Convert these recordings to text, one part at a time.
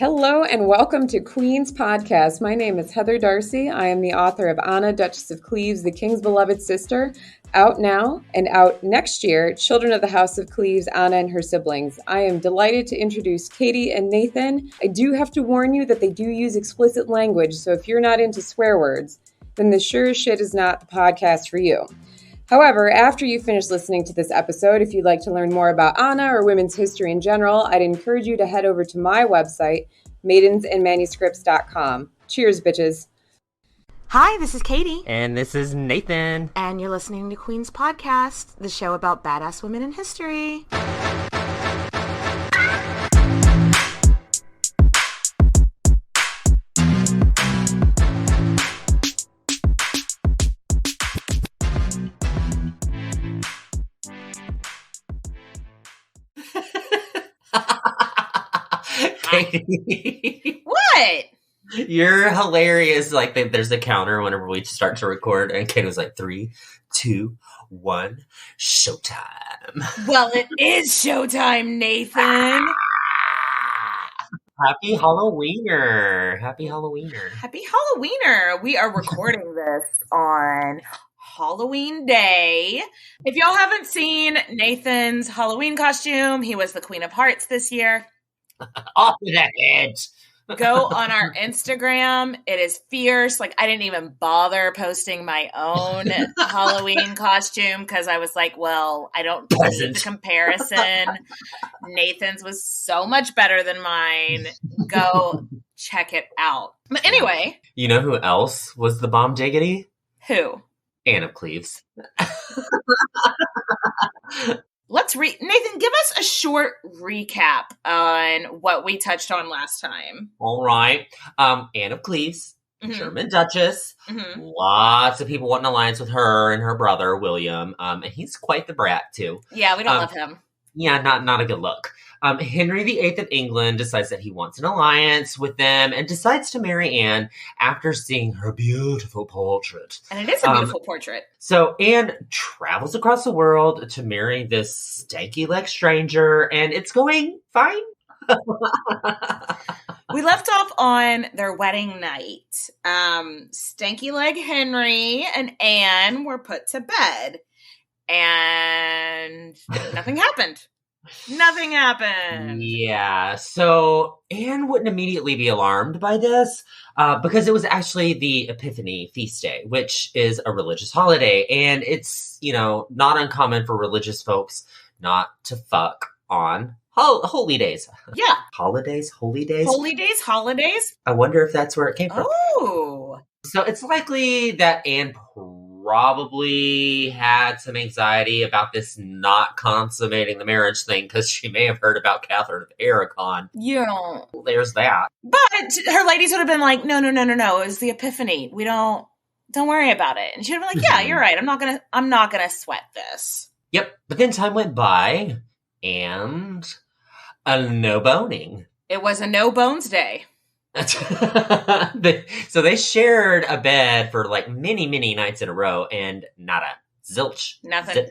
Hello and welcome to Queen's Podcast. My name is Heather Darcy. I am the author of Anna, Duchess of Cleves, the King's Beloved Sister, out now and out next year, Children of the House of Cleves, Anna and Her Siblings. I am delighted to introduce Katie and Nathan. I do have to warn you that they do use explicit language, so if you're not into swear words, then this sure as shit is not the podcast for you. However, after you finish listening to this episode, if you'd like to learn more about Anna or women's history in general, I'd encourage you to head over to my website, maidensandmanuscripts.com. Cheers, bitches. Hi, this is Katie. And this is Nathan. And you're listening to Queen's Podcast, the show about badass women in history. Katie. What? You're hilarious. Like, there's a counter whenever we start to record, and Katie was like, 3, 2, 1, showtime. Well, it is showtime, Nathan. Happy Halloweener. Happy Halloweener. Happy Halloweener. We are recording this on Halloween Day. If y'all haven't seen Nathan's Halloween costume, he was the Queen of Hearts this year. Off with that head. Go on our Instagram. It is fierce. Like, I didn't even bother posting my own Halloween costume because I was like, well, I don't need the comparison. Nathan's was so much better than mine. Go check it out. But anyway. You know who else was the bomb diggity? Who? Anne of Cleves. Nathan, give us a short recap on what we touched on last time. All right. Anne of Cleves, German Duchess. Lots of people want an alliance with her and her brother, William. And he's quite the brat, too. Yeah, we don't love him. Yeah, not a good look. Henry VIII of England decides that he wants an alliance with them and decides to marry Anne after seeing her beautiful portrait. And it is a beautiful portrait. So Anne travels across the world to marry this stanky-leg stranger, and it's going fine. We left off on their wedding night. Stanky-leg Henry and Anne were put to bed. And nothing happened. Nothing happened. Yeah. So Anne wouldn't immediately be alarmed by this because it was actually the Epiphany feast day, which is a religious holiday. And it's, not uncommon for religious folks not to fuck on holy days. Yeah. Holidays, holy days. Holy days, holidays. I wonder if that's where it came from. Oh. So it's likely that Anne probably had some anxiety about this not consummating the marriage thing because she may have heard about Catherine of Aragon. Yeah. There's that. But her ladies would have been like, no, it was the Epiphany. We don't worry about it. And she would have been like, yeah, you're right. I'm not gonna sweat this. Yep. But then time went by and no boning. It was a no bones day. So they shared a bed for like many, many nights in a row, and nada, zilch, nothing.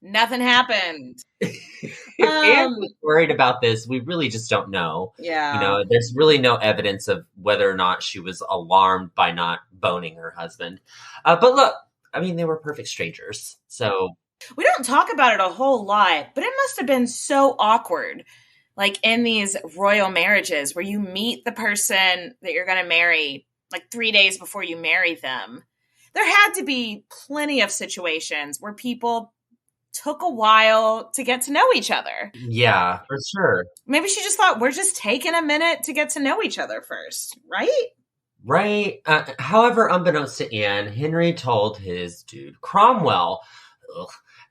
Nothing happened. Anne was worried about this. We really just don't know. Yeah, there's really no evidence of whether or not she was alarmed by not boning her husband. But look, they were perfect strangers, so we don't talk about it a whole lot. But it must have been so awkward. Like in these royal marriages where you meet the person that you're going to marry like 3 days before you marry them. There had to be plenty of situations where people took a while to get to know each other. Yeah, for sure. Maybe she just thought, we're just taking a minute to get to know each other first, right? Right. However, unbeknownst to Anne, Henry told his dude Cromwell,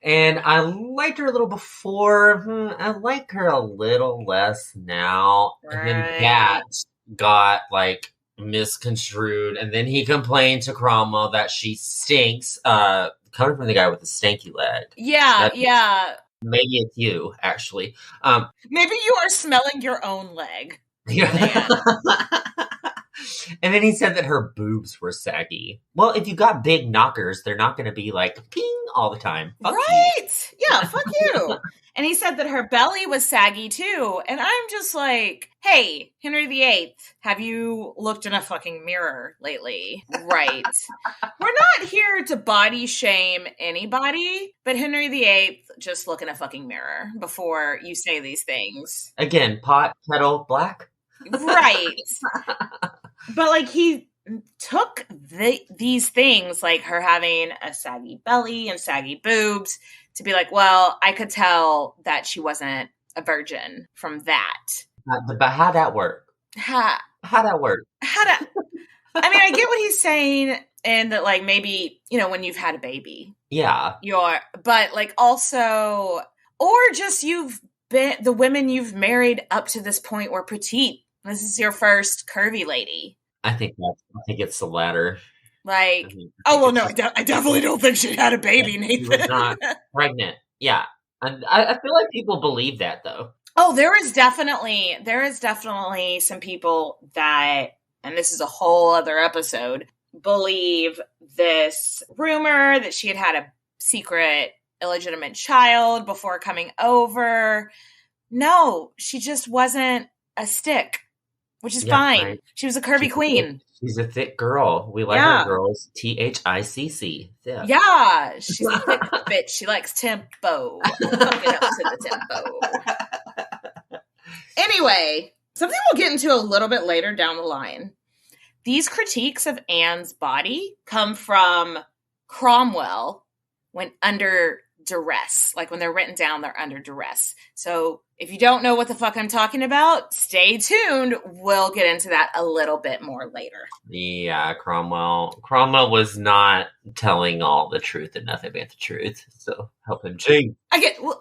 and I liked her a little before. I like her a little less now. Right. And then that got misconstrued. And then he complained to Cromwell that she stinks. Coming from the guy with the stanky leg. Yeah. Maybe it's you, actually. Maybe you are smelling your own leg. Yeah. And then he said that her boobs were saggy. Well, if you got big knockers, they're not going to be like ping all the time. Fuck right. You. Yeah, fuck you. And he said that her belly was saggy too. And I'm just like, hey, Henry VIII, have you looked in a fucking mirror lately? Right. We're not here to body shame anybody, but Henry VIII, just look in a fucking mirror before you say these things. Again, pot, kettle, black. Right. But like he took these things, like her having a saggy belly and saggy boobs, to be like, well, I could tell that she wasn't a virgin from that. But how'd that work? How'd that work? I mean, I get what he's saying, and that like maybe, you know, when you've had a baby. Yeah. But like also, or just you've been, the women you've married up to this point were petite. This is your first curvy lady. I think it's the latter. Like, I definitely don't think she had a baby, Nathan. She was not pregnant. Yeah. And I feel like people believe that, though. Oh, there is definitely some people that, and this is a whole other episode, believe this rumor that she had a secret illegitimate child before coming over. No, she just wasn't a stick, which is fine. Right. She was a curvy queen. She's a thick girl. We like her girls. THICC. Thick. Yeah, she's a thick bitch. She likes tempo. Fucking up to the tempo. Anyway, something we'll get into a little bit later down the line. These critiques of Anne's body come from Cromwell when under duress. Like when they're written down, they're under duress. So if you don't know what the fuck I'm talking about, stay tuned. We'll get into that a little bit more later. Yeah, Cromwell was not telling all the truth and nothing but the truth. So help him, Jing.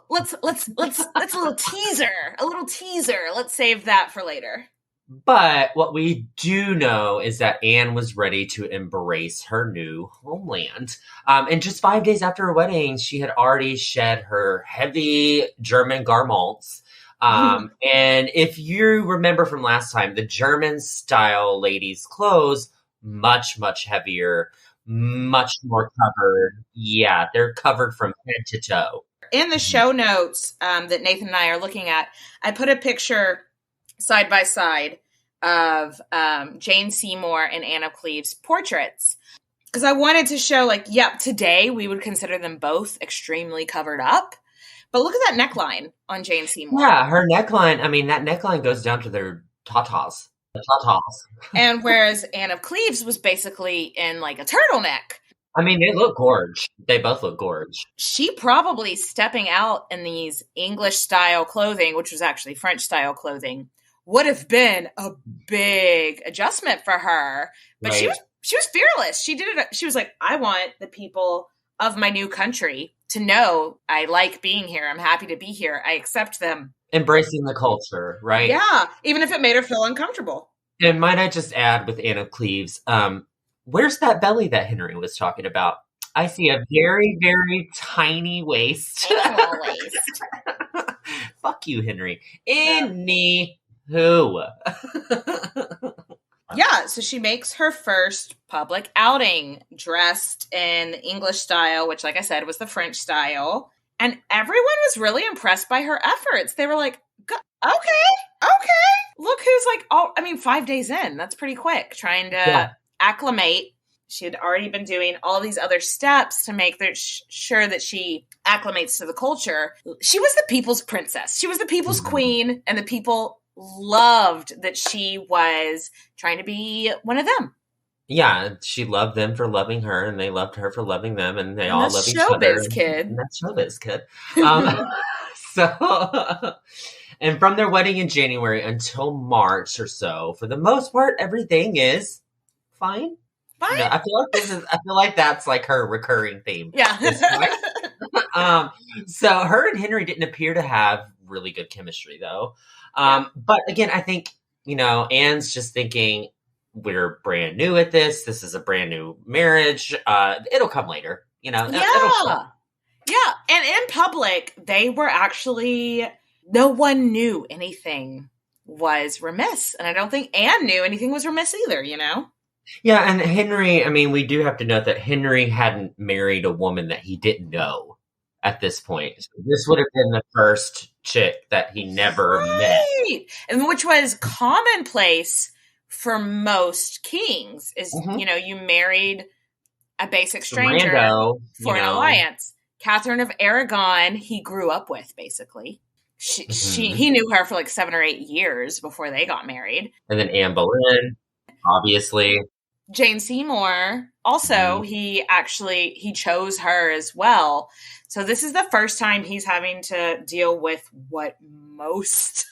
Let's a little teaser. Let's save that for later. But what we do know is that Anne was ready to embrace her new homeland. And just 5 days after her wedding, she had already shed her heavy German garments. And if you remember from last time, the German-style ladies' clothes, much, much heavier, much more covered. Yeah, they're covered from head to toe. In the show notes that Nathan and I are looking at, I put a picture side by side of Jane Seymour and Anne of Cleves portraits. Because I wanted to show, like, today we would consider them both extremely covered up. But look at that neckline on Jane Seymour. Yeah, her neckline, I mean, that neckline goes down to their tatas. The tatas. And whereas Anne of Cleves was basically in, like, a turtleneck. I mean, they look gorge. They both look gorge. She probably stepping out in these English-style clothing, which was actually French-style clothing, would have been a big adjustment for her. But right. She was fearless. She did it. She was like, I want the people of my new country to know I like being here. I'm happy to be here. I accept them. Embracing the culture, right? Yeah, even if it made her feel uncomfortable. And might I just add with Anne of Cleves, where's that belly that Henry was talking about? I see a very, very tiny waist. Animal waist. Fuck you, Henry. Anywho. Yeah, so she makes her first public outing dressed in the English style, which, like I said, was the French style. And everyone was really impressed by her efforts. They were like, okay. Look who's 5 days in. That's pretty quick. Trying to acclimate. She had already been doing all these other steps to make sure that she acclimates to the culture. She was the people's princess. She was the people's queen, and the people loved that she was trying to be one of them. Yeah, she loved them for loving her, and they loved her for loving them, and they all love each other. That's showbiz, kid. So, and from their wedding in January until March or so, for the most part, everything is fine. Fine. No, I feel like that's like her recurring theme. Yeah. So her and Henry didn't appear to have really good chemistry, though. But again, I think, Anne's just thinking, we're brand new at this. This is a brand new marriage. It'll come later, Yeah. And in public, they were actually, no one knew anything was remiss. And I don't think Anne knew anything was remiss either, Yeah, and Henry, I mean, we do have to note that Henry hadn't married a woman that he didn't know at this point. So this would have been the first chick that he never met. And which was commonplace for most kings is, you married a basic stranger Rando, for an alliance. Catherine of Aragon, he grew up with, basically. He knew her for like 7 or 8 years before they got married. And then Anne Boleyn, obviously. Jane Seymour, also, he chose her as well. So this is the first time he's having to deal with what most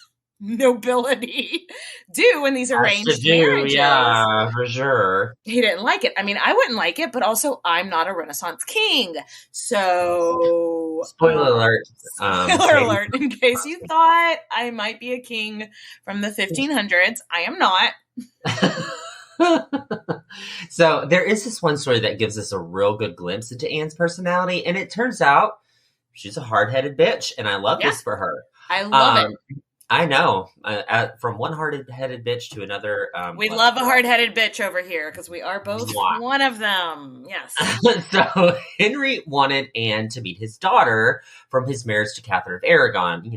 nobility do in these arranged marriages. Yeah, for sure. He didn't like it. I mean, I wouldn't like it, but also I'm not a Renaissance king. So spoiler alert. Spoiler alert, in case you thought I might be a king from the 1500s. I am not. So there is this one story that gives us a real good glimpse into Anne's personality, and it turns out she's a hard-headed bitch, and I love this for her. I love it. I know. From one hard-headed bitch to another. We love a hard-headed bitch over here because we are both one of them. Yes. So Henry wanted Anne to meet his daughter from his marriage to Catherine of Aragon.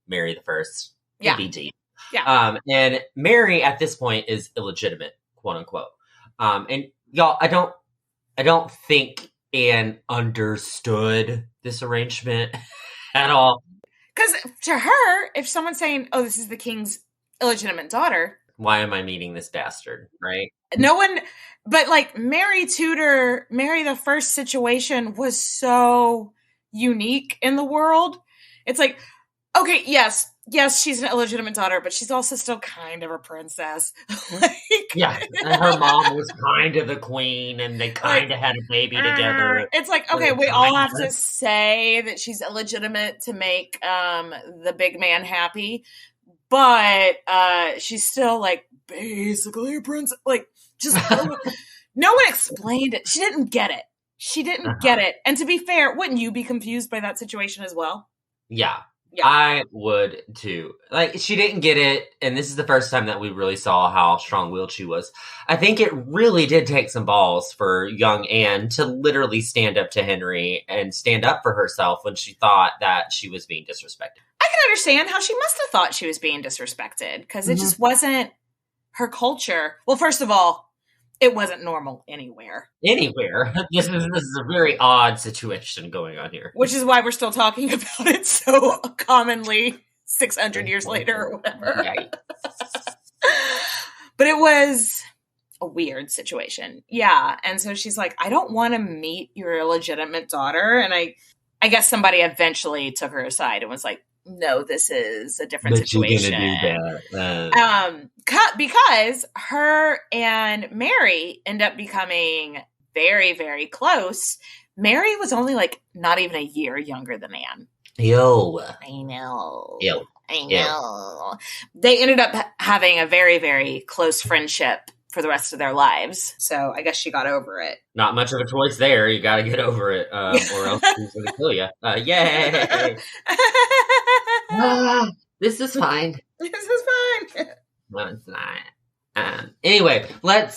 Mary the First. Yeah. BD. Yeah. And Mary at this point is illegitimate, quote unquote. And y'all, I don't think Anne understood this arrangement at all. Because to her, if someone's saying, "Oh, this is the king's illegitimate daughter," why am I meeting this bastard? Right? No one, but like Mary Tudor, Mary the First situation was so unique in the world. It's like, okay, yes, she's an illegitimate daughter, but she's also still kind of a princess. And her mom was kind of the queen, and they kind of had a baby together. It's like, okay, we all have to say that she's illegitimate to make the big man happy, but she's still like basically a princess. Like, just no one explained it. She didn't get it. Get it. And to be fair, wouldn't you be confused by that situation as well? Yeah. I would too. Like, she didn't get it, and this is the first time that we really saw how strong-willed she was. I think it really did take some balls for young Anne to literally stand up to Henry and stand up for herself when she thought that she was being disrespected. I can understand how she must have thought she was being disrespected, because it just wasn't her culture. Well, first of all, it wasn't normal anywhere. This is a very odd situation going on here. Which is why we're still talking about it so commonly 600 years later or whatever. Right. But it was a weird situation. Yeah. And so she's like, I don't want to meet your illegitimate daughter. And I guess somebody eventually took her aside and was like, no, this is a different situation. You're gonna do that. Because her and Mary end up becoming very, very close. Mary was only like not even a year younger than Anne. I know. They ended up having a very, very close friendship for the rest of their lives. So I guess she got over it. Not much of a choice there. You got to get over it, or else he's going to kill you. Yay! This is fine. No, it's not. Anyway, let's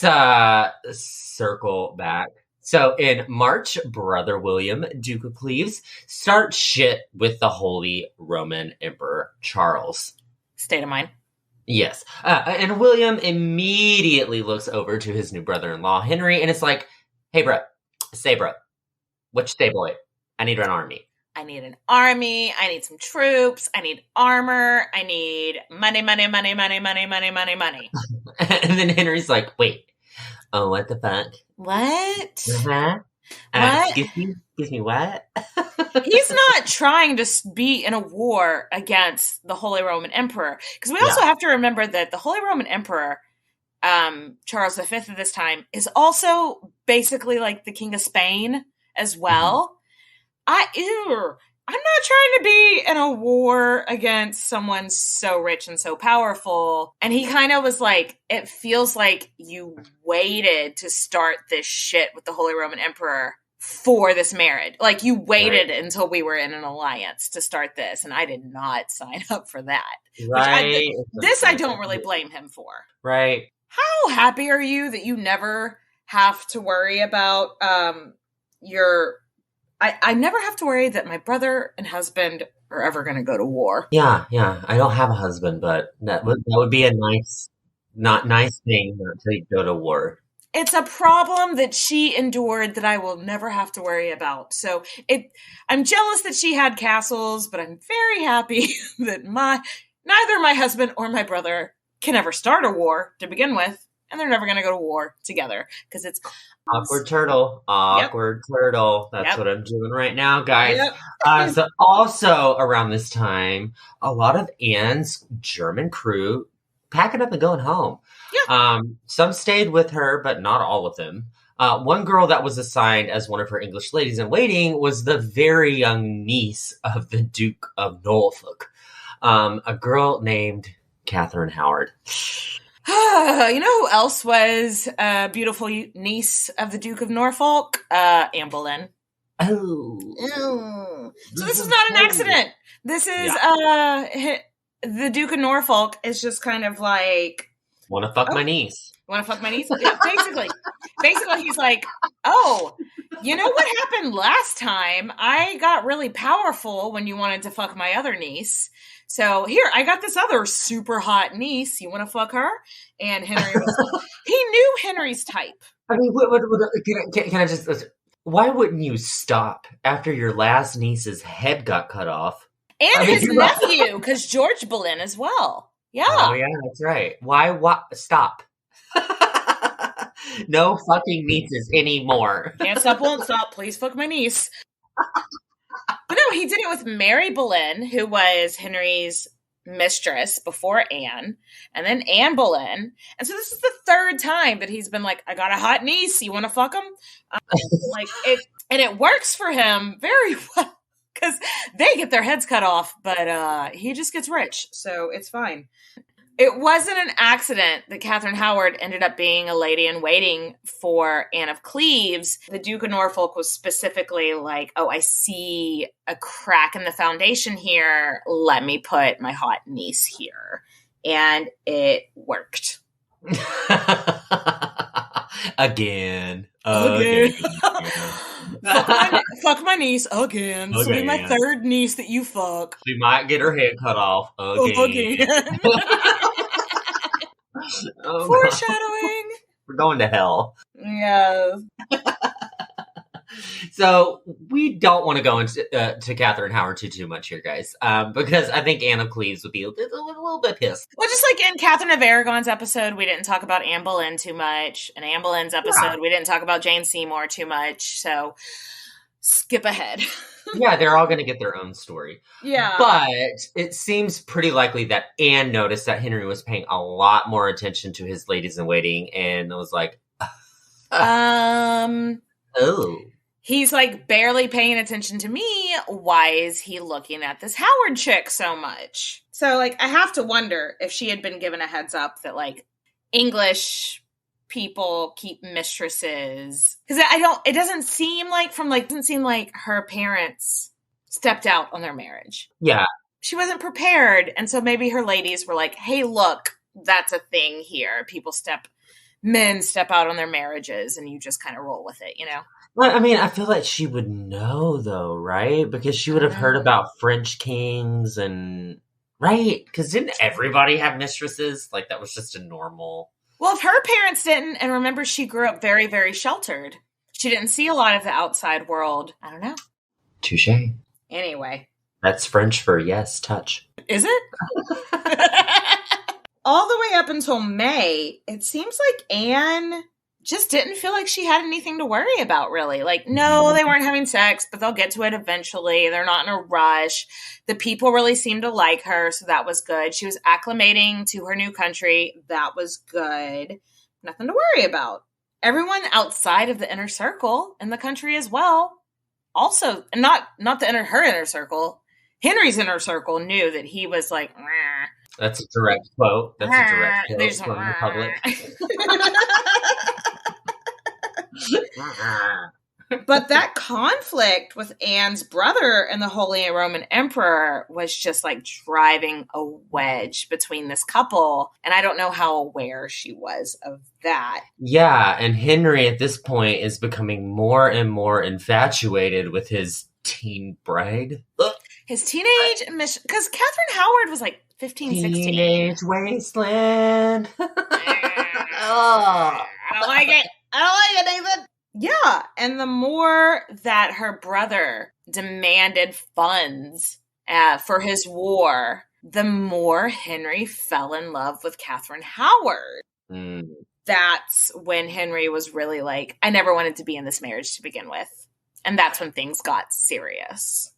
circle back. So in March, Brother William, Duke of Cleves, starts shit with the Holy Roman Emperor Charles. State of mind. Yes. And William immediately looks over to his new brother-in-law, Henry, and it's like, hey, bro, what you say, boy? I need an army. I need some troops. I need armor. I need money. And then Henry's like, wait, oh, what the fuck? What? Uh-huh. What? Excuse me, what? He's not trying to be in a war against the Holy Roman Emperor. Because we also have to remember that the Holy Roman Emperor, Charles V at this time, is also basically like the King of Spain as well. I'm not trying to be in a war against someone so rich and so powerful. And he kind of was like, it feels like you waited to start this shit with the Holy Roman Emperor for this marriage. Like, you waited until we were in an alliance to start this. And I did not sign up for that. Right. I don't really blame him for. Right. How happy are you that you never have to worry about your I never have to worry that my brother and husband are ever going to go to war. Yeah. I don't have a husband, but that would be a nice thing not to go to war. It's a problem that she endured that I will never have to worry about. So I'm jealous that she had castles, but I'm very happy that neither my husband or my brother can ever start a war to begin with, and they're never going to go to war together because it's Awkward turtle. That's Yep. what I'm doing right now, guys. Yep. So also around this time, a lot of Anne's German crew packing up and going home. Yeah. Some stayed with her, but not all of them. One girl that was assigned as one of her English ladies in waiting was the very young niece of the Duke of Norfolk, a girl named Catherine Howard. You know who else was a beautiful niece of the Duke of Norfolk? Anne Boleyn. Oh. So this is not an accident. This is the Duke of Norfolk is just kind of like, want to fuck my niece. Want to fuck my niece? Yeah, basically he's like, oh, you know what happened last time? I got really powerful when you wanted to fuck my other niece. So here, I got this other super hot niece. You want to fuck her? And Henry he knew Henry's type. I mean, can I just... Why wouldn't you stop after your last niece's head got cut off? And his nephew, because George Boleyn as well. Yeah. Oh, yeah, that's right. Why? Stop. No fucking nieces anymore. Can't stop, won't stop. Please fuck my niece. But no, he did it with Mary Boleyn, who was Henry's mistress before Anne, and then Anne Boleyn. And so this is the third time that he's been like, I got a hot niece. You want to fuck him? And it works for him very well because they get their heads cut off, but he just gets rich. So it's fine. It wasn't an accident that Catherine Howard ended up being a lady in waiting for Anne of Cleves. The Duke of Norfolk was specifically like, oh, I see a crack in the foundation here. Let me put my hot niece here. And it worked. Again. Fuck my niece again. This will be my third niece that you fuck. She might get her head cut off again. Oh, foreshadowing. We're going to hell. Yeah. So we don't want to go into to Catherine Howard too much here, guys, because I think Anne of Cleves would be a little bit pissed. Well, just like in Catherine of Aragon's episode, we didn't talk about Anne Boleyn too much. In Anne Boleyn's episode, we didn't talk about Jane Seymour too much. So skip ahead. Yeah, they're all going to get their own story. Yeah. But it seems pretty likely that Anne noticed that Henry was paying a lot more attention to his ladies in waiting and was like, oh. He's like barely paying attention to me. Why is he looking at this Howard chick so much? So like, I have to wonder if she had been given a heads up that like English people keep mistresses. Because it doesn't seem like her parents stepped out on their marriage. Yeah. She wasn't prepared. And so maybe her ladies were like, hey, look, that's a thing here. Men step out on their marriages and you just kind of roll with it, you know? Well, I mean, I feel like she would know, though, right? Because she would have heard about French kings and... Right? Because didn't everybody have mistresses? Like, that was just a normal... Well, if her parents didn't, and remember, she grew up very, very sheltered. She didn't see a lot of the outside world. I don't know. Touché. Anyway. That's French for yes, touch. Is it? All the way up until May, it seems like Anne just didn't feel like she had anything to worry about, really. Like, no, they weren't having sex, but they'll get to it eventually. They're not in a rush. The people really seemed to like her, so that was good. She was acclimating to her new country. That was good. Nothing to worry about. Everyone outside of the inner circle in the country as well, also, and not her inner circle, Henry's inner circle knew that he was like, meh. That's a direct quote. That's a direct quote from the public. But that conflict with Anne's brother and the Holy Roman Emperor was just like driving a wedge between this couple. And I don't know how aware she was of that. Yeah, and Henry at this point is becoming more and more infatuated with his teen bride. His teenage mission, because Catherine Howard was like 15, 16. Teenage wasteland. I don't like it. Nathan. Yeah, and the more that her brother demanded funds for his war, the more Henry fell in love with Catherine Howard. Mm. That's when Henry was really like, I never wanted to be in this marriage to begin with. And that's when things got serious.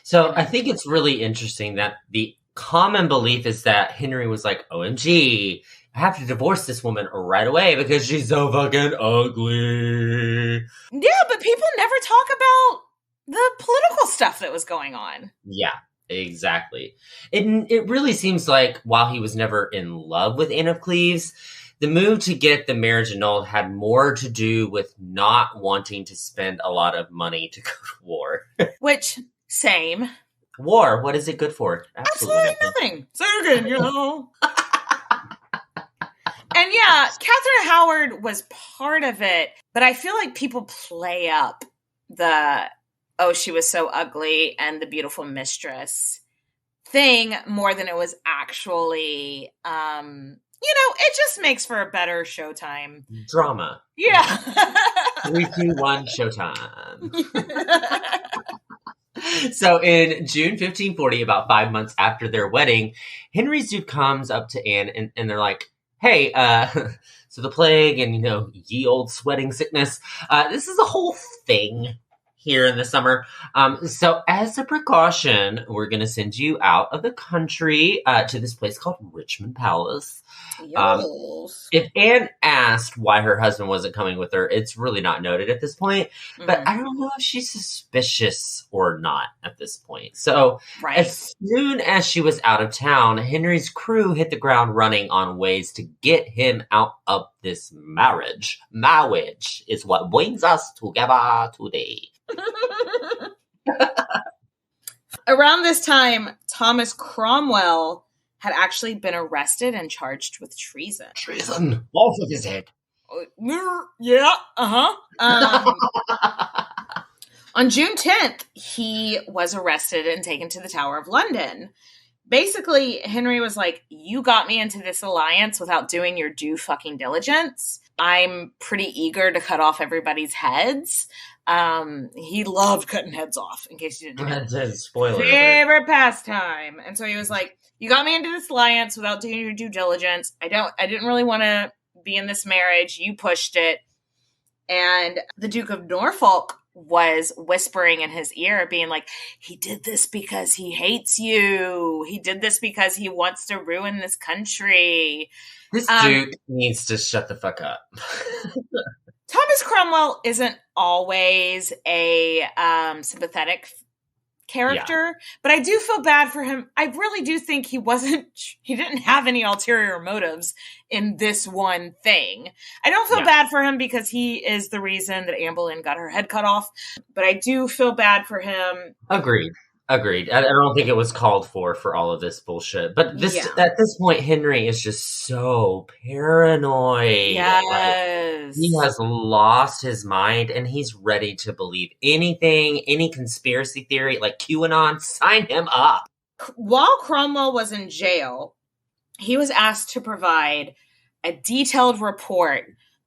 So I think it's really interesting that the common belief is that Henry was like, OMG, I have to divorce this woman right away because she's so fucking ugly. Yeah, but people never talk about the political stuff that was going on. Yeah, exactly. It really seems like while he was never in love with Anne of Cleves, the move to get the marriage annulled had more to do with not wanting to spend a lot of money to go to war. Which, same. War, what is it good for? Absolutely nothing. So good, you know. And yeah, Catherine Howard was part of it, but I feel like people play up the, oh, she was so ugly and the beautiful mistress thing more than it was actually, it just makes for a better showtime. Drama. Yeah. 3, 2, 1, showtime. So in June 1540, about 5 months after their wedding, Henry's dude comes up to Anne and they're like, hey, so the plague and, ye old sweating sickness, this is a whole thing here in the summer. So as a precaution, we're going to send you out of the country to this place called Richmond Palace. If Anne asked why her husband wasn't coming with her, it's really not noted at this point. Mm-hmm. But I don't know if she's suspicious or not at this point. So As soon as she was out of town, Henry's crew hit the ground running on ways to get him out of this marriage. Marriage is what brings us together today. Around this time, Thomas Cromwell had actually been arrested and charged with treason. Treason! Off with his head. Yeah, On June 10th, he was arrested and taken to the Tower of London. Basically, Henry was like, you got me into this alliance without doing your due fucking diligence. I'm pretty eager to cut off everybody's heads. He loved cutting heads off, in case you didn't know. That's a spoiler. Favorite pastime. And so he was like, you got me into this alliance without doing your due diligence. I didn't really want to be in this marriage. You pushed it. And the Duke of Norfolk was whispering in his ear, being like, he did this because he hates you. He did this because he wants to ruin this country. This Duke needs to shut the fuck up. Thomas Cromwell isn't always a sympathetic character, but I do feel bad for him. I really do think he didn't have any ulterior motives in this one thing. I don't feel bad for him because he is the reason that Anne Boleyn got her head cut off, but I do feel bad for him. Agreed. I don't think it was called for all of this bullshit. But at this point, Henry is just so paranoid. Yes. He has lost his mind and he's ready to believe anything, any conspiracy theory, like QAnon, sign him up. While Cromwell was in jail, he was asked to provide a detailed report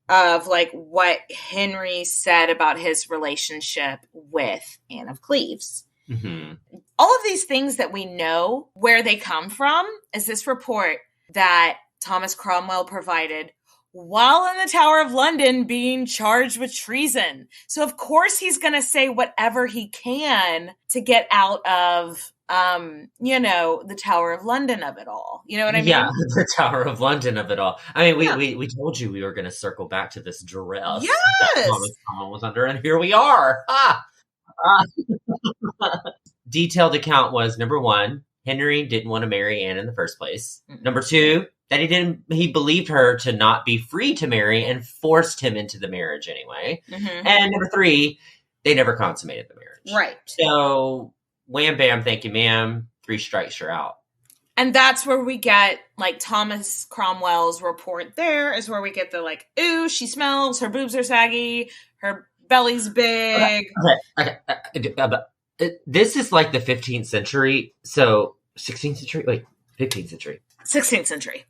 of like what Henry said about his relationship with Anne of Cleves. Mm-hmm. All of these things that we know where they come from is this report that Thomas Cromwell provided while in the Tower of London being charged with treason. So of course he's going to say whatever he can to get out of, the Tower of London of it all. You know what I mean? Yeah, the Tower of London of it all. I mean, we told you we were going to circle back to this duress that Thomas Cromwell was under, and here we are. Detailed account was, number one, Henry didn't want to marry Anne in the first place. Mm-hmm. Number two, that he believed her to not be free to marry and forced him into the marriage anyway. Mm-hmm. And number 3, they never consummated the marriage. Right. So, wham, bam, thank you, ma'am. 3 strikes, you're out. And that's where we get, like, Thomas Cromwell's report. There is where we get the, like, ooh, she smells, her boobs are saggy, her belly's big. Okay. This is like the 15th century. So, 16th century? Wait, 15th century. 16th century.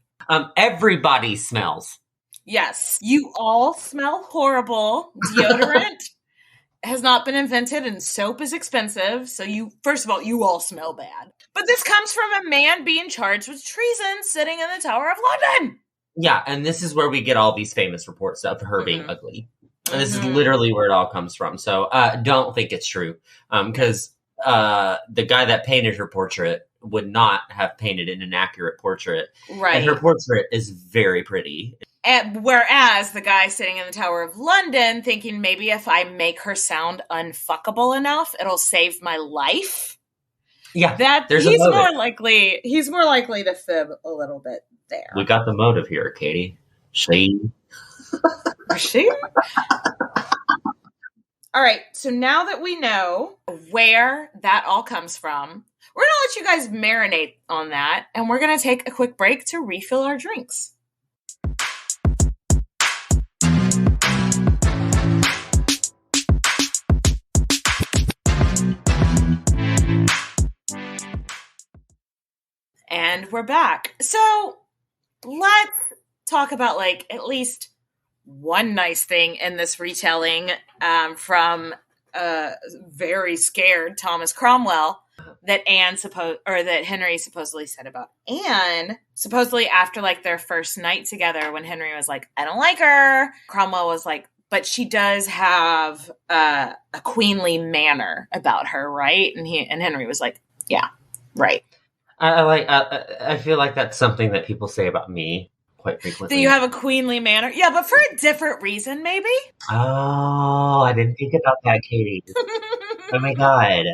Everybody smells. Yes. You all smell horrible. Deodorant has not been invented and soap is expensive. So first of all, you all smell bad. But this comes from a man being charged with treason sitting in the Tower of London. Yeah, and this is where we get all these famous reports of her being ugly. And this is literally where it all comes from. So don't think it's true. Because the guy that painted her portrait would not have painted an inaccurate portrait. Right. And her portrait is very pretty. Whereas the guy sitting in the Tower of London thinking maybe if I make her sound unfuckable enough, it'll save my life. Yeah, he's more likely to fib a little bit there. We got the motive here, Katie. She. All right, so now that we know where that all comes from, we're going to let you guys marinate on that, and we're going to take a quick break to refill our drinks. And we're back. So let's talk about, like, at least one nice thing in this retelling from very scared Thomas Cromwell that that Henry supposedly said about Anne. Supposedly after, like, their first night together, when Henry was like, I don't like her, Cromwell was like, but she does have a queenly manner about her, right? And Henry was like, yeah, right. I feel like that's something that people say about me quite frequently. Do you have a queenly manner? Yeah, but for a different reason, maybe? Oh, I didn't think about that, Katie. Oh my God.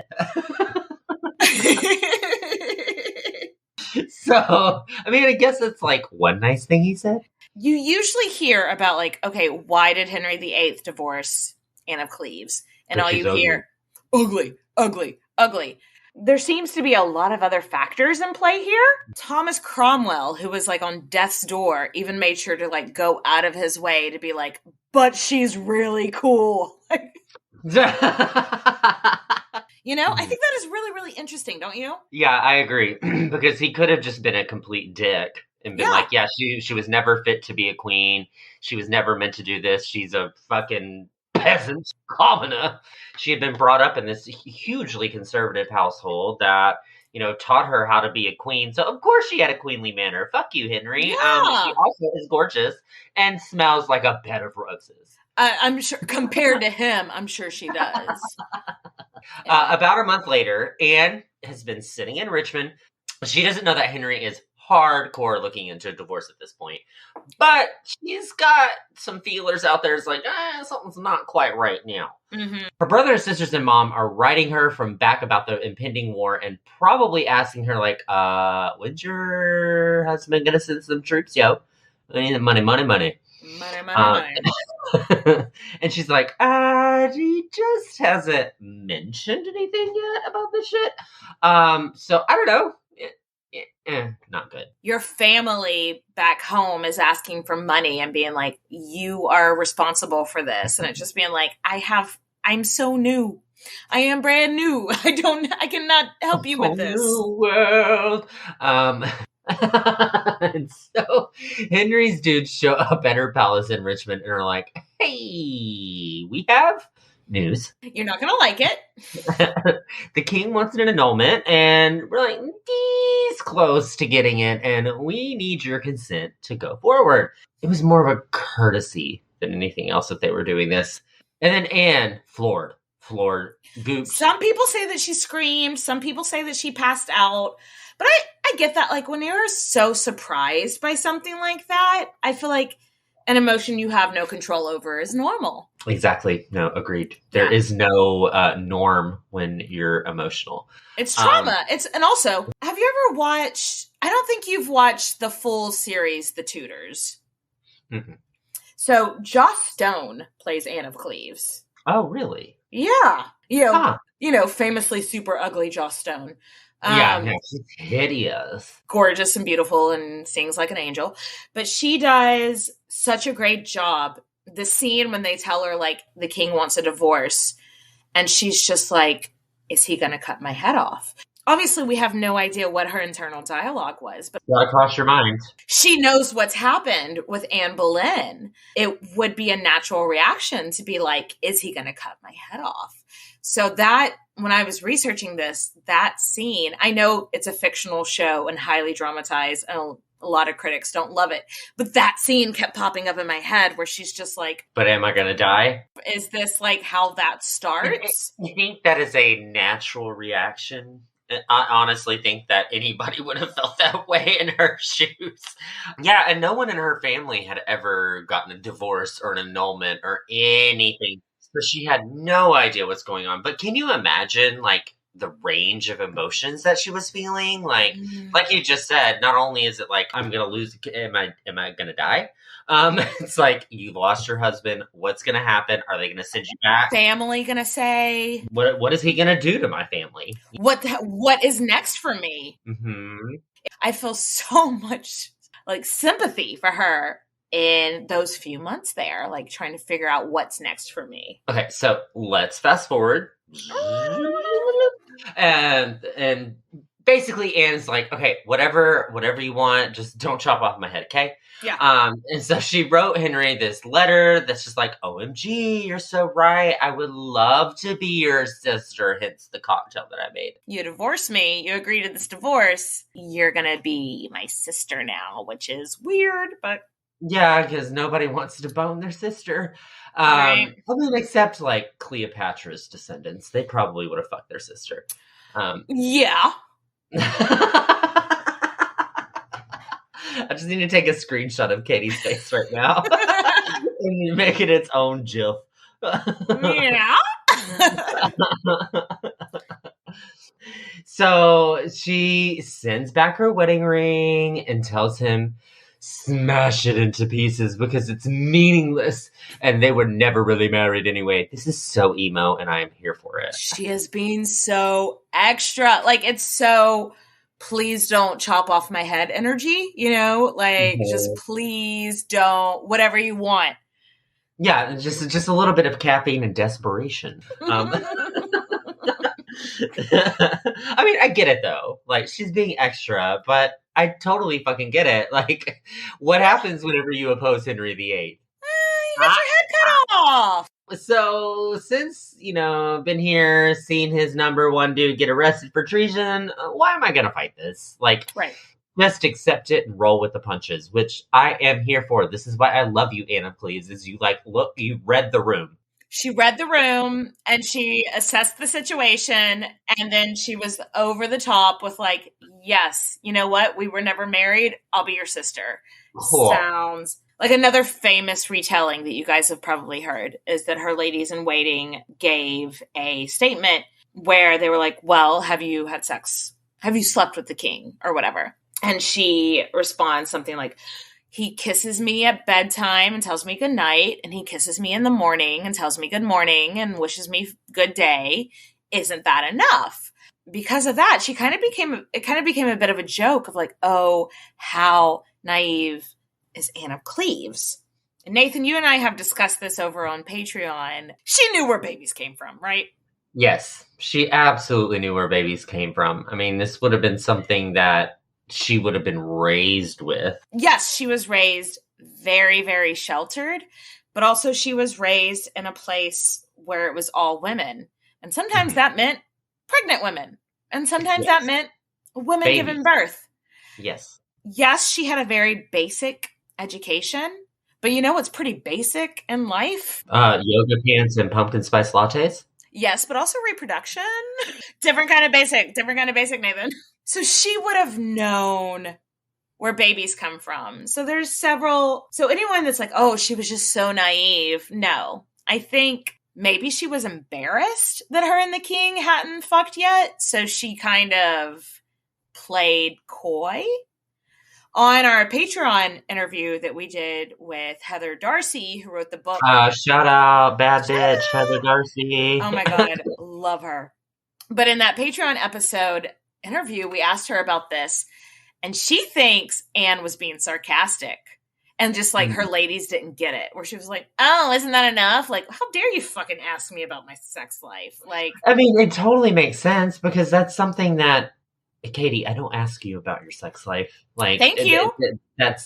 So, I mean, I guess it's like one nice thing he said. You usually hear about, like, okay, why did Henry VIII divorce Anne of Cleves? And all you hear, ugly, ugly, ugly. There seems to be a lot of other factors in play here. Thomas Cromwell, who was, like, on death's door, even made sure to, like, go out of his way to be like, but she's really cool. You know, I think that is really, really interesting, don't you? Yeah, I agree. Because he could have just been a complete dick and been like, yeah, she was never fit to be a queen. She was never meant to do this. She's a fucking peasant commoner. She had been brought up in this hugely conservative household that, you know, taught her how to be a queen. So, of course, she had a queenly manner. Fuck you, Henry. Yeah. She also is gorgeous and smells like a bed of roses. I'm sure, compared to him, I'm sure she does. About a month later, Anne has been sitting in Richmond. She doesn't know that Henry is hardcore looking into a divorce at this point. But she's got some feelers out there. It's like, something's not quite right now. Mm-hmm. Her brother and sisters and mom are writing her from back about the impending war and probably asking her, like, when's your husband gonna send some troops, yo? I need the money. Money. And she's like, he just hasn't mentioned anything yet about this shit. So I don't know. Not good. Your family back home is asking for money and being like, you are responsible for this. And it's just being like, I'm so new. I am brand new. I cannot help you with this. New world. And so Henry's dudes show up at her palace in Richmond and are like, hey, we have news. You're not going to like it. The king wants an annulment, and we're like, he's close to getting it, and we need your consent to go forward. It was more of a courtesy than anything else that they were doing this. And then Anne, floored, gooped. Some people say that she screamed. Some people say that she passed out. But I get that. Like, when you're so surprised by something like that, I feel like an emotion you have no control over is normal. Exactly. No, agreed. There is no norm when you're emotional. It's trauma. And also, have you I don't think you've watched the full series, The Tudors. Mm-hmm. So Joss Stone plays Anne of Cleves. Oh, really? Yeah. Famously super ugly Joss Stone. Yeah, she's hideous. Gorgeous and beautiful and sings like an angel. But she does such a great job. The scene when they tell her, like, the king wants a divorce, and she's just like, is he going to cut my head off? Obviously, we have no idea what her internal dialogue was, but Gotta cross your mind. she knows what's happened with Anne Boleyn. It would be a natural reaction to be like, is he going to cut my head off? So that, when I was researching this, that scene, I know it's a fictional show and highly dramatized, and a lot of critics don't love it, but that scene kept popping up in my head where she's just like, but am I gonna die? Is this like how that starts? I think that is a natural reaction. I honestly think that anybody would have felt that way in her shoes. Yeah, and no one in her family had ever gotten a divorce or an annulment or anything. So she had no idea what's going on. But can you imagine, like, the range of emotions that she was feeling? Like you just said, not only is it like, I'm gonna lose, am I gonna die? It's like, you lost your husband. What's gonna happen? Are they gonna send you back? Family gonna say, what is he gonna do to my family? What is next for me? Mm-hmm. I feel so much like sympathy for her in those few months there, like trying to figure out what's next for me. Okay, so let's fast forward. And basically Anne's like, okay, whatever you want, just don't chop off my head, okay? Yeah. And so she wrote Henry this letter that's just like, OMG, you're so right. I would love to be your sister, hence the cocktail that I made. You divorced me. You agreed to this divorce. You're gonna be my sister now, which is weird, but... Yeah, because nobody wants to bone their sister. Right. I mean, except, like, Cleopatra's descendants. They probably would have fucked their sister. Yeah. I just need to take a screenshot of Katie's face right now and make it its own GIF. Yeah. So she sends back her wedding ring and tells him, smash it into pieces because it's meaningless and they were never really married anyway. This is so emo and I am here for it. She is being so extra. Like, it's so... please don't chop off my head energy, like just please don't, whatever you want. Yeah, just a little bit of caffeine and desperation. I mean, I get it though. Like, she's being extra, but I totally fucking get it. Like, what happens whenever you oppose Henry VIII? You get your head cut off. So, since, been here, seen his number one dude get arrested for treason, why am I going to fight this? Like, right. Just accept it and roll with the punches, which I am here for. This is why I love you, Anne of Cleves, is you read the room. She read the room and she assessed the situation, and then she was over the top with like, yes, you know what? We were never married. I'll be your sister. Cool. Sounds like another famous retelling that you guys have probably heard is that her ladies in waiting gave a statement where they were like, well, have you had sex? Have you slept with the king or whatever? And she responds something like, he kisses me at bedtime and tells me good night, and he kisses me in the morning and tells me good morning and wishes me good day. Isn't that enough? Because of that, it kind of became a bit of a joke of like, oh, how naive is Anne of Cleves. And Nathan, you and I have discussed this over on Patreon. She knew where babies came from, right? Yes, she absolutely knew where babies came from. I mean, this would have been something that she would have been raised with. Yes, she was raised very, very sheltered, but also she was raised in a place where it was all women. And sometimes that meant pregnant women. And sometimes that meant women giving birth. Yes. Yes, she had a very basic education, but you know what's pretty basic in life? Yoga pants and pumpkin spice lattes? Yes, but also reproduction. Different kind of basic, Nathan. So she would have known where babies come from. So anyone that's like, oh, she was just so naive. No, I think maybe she was embarrassed that her and the king hadn't fucked yet. So she kind of played coy. On our Patreon interview that we did with Heather Darcy, who wrote the book. Shout out, bad bitch, Heather Darcy. Oh my God, love her. But in that Patreon episode interview, we asked her about this, and she thinks Anne was being sarcastic. And just like her ladies didn't get it, where she was like, oh, isn't that enough? Like, how dare you fucking ask me about my sex life? Like, I mean, it totally makes sense because that's something that, Katie, I don't ask you about your sex life. Like, thank you.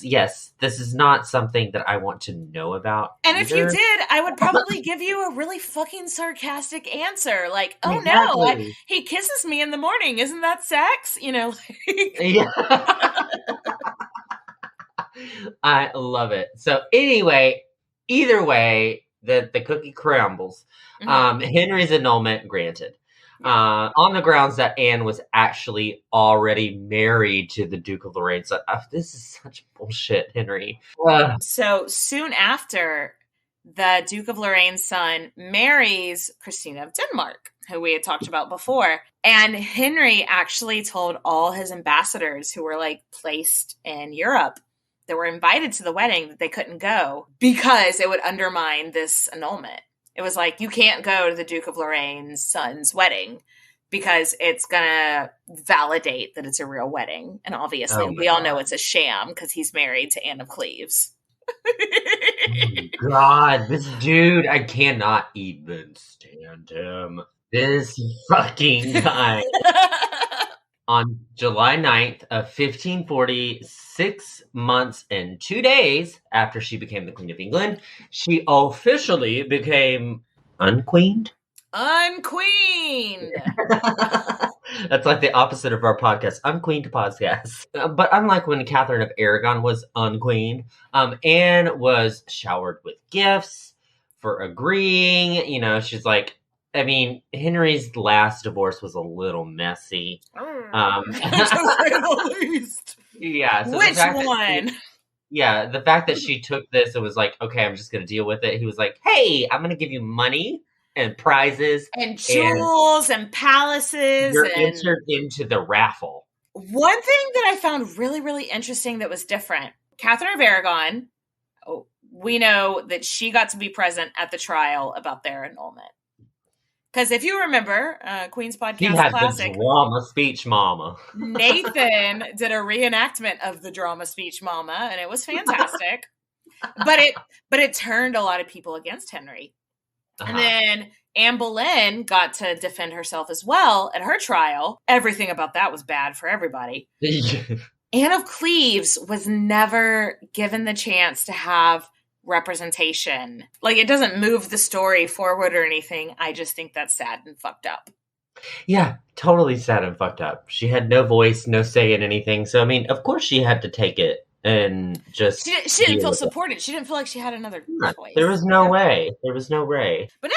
Yes, this is not something that I want to know about. And either. If you did, I would probably give you a really fucking sarcastic answer. Like, oh exactly. no, he kisses me in the morning. Isn't that sex? You know? Yeah. I love it. So anyway, either way, the cookie crumbles. Henry's annulment granted. On the grounds that Anne was actually already married to the Duke of Lorraine. So this is such bullshit, Henry. So soon after, the Duke of Lorraine's son marries Christina of Denmark, who we had talked about before. And Henry actually told all his ambassadors who were like placed in Europe that were invited to the wedding that they couldn't go because it would undermine this annulment. It was like, you can't go to the Duke of Lorraine's son's wedding because it's going to validate that it's a real wedding. And obviously, we all know it's a sham because he's married to Anne of Cleves. Oh God, this dude, I cannot even stand him. This fucking guy. On July 9th of 1540, 6 months and 2 days after she became the Queen of England, she officially became unqueened. Unqueened! That's like the opposite of our podcast, unqueened podcast. But unlike when Catherine of Aragon was unqueened, Anne was showered with gifts for agreeing. You know, she's like, I mean, Henry's last divorce was a little messy. To say the least. Yeah. So which one? The fact that she took this and was like, okay, I'm just going to deal with it. He was like, hey, I'm going to give you money and prizes. And jewels and palaces. You're entered into the raffle. One thing that I found really, really interesting that was different. Catherine of Aragon, we know that she got to be present at the trial about their annulment. Because if you remember, Queen's Podcast he had Classic, the drama speech mama. Nathan did a reenactment of the drama speech mama, and it was fantastic. but it turned a lot of people against Henry. And then Anne Boleyn got to defend herself as well at her trial. Everything about that was bad for everybody. Anne of Cleves was never given the chance to have representation. Like, it doesn't move the story forward or anything. I just think that's sad and fucked up. Yeah, totally sad and fucked up. She had no voice, no say in anything. So, I mean, of course she had to take it and just... She didn't feel supported. She didn't feel like she had another choice. There was no way. There was no way. But now,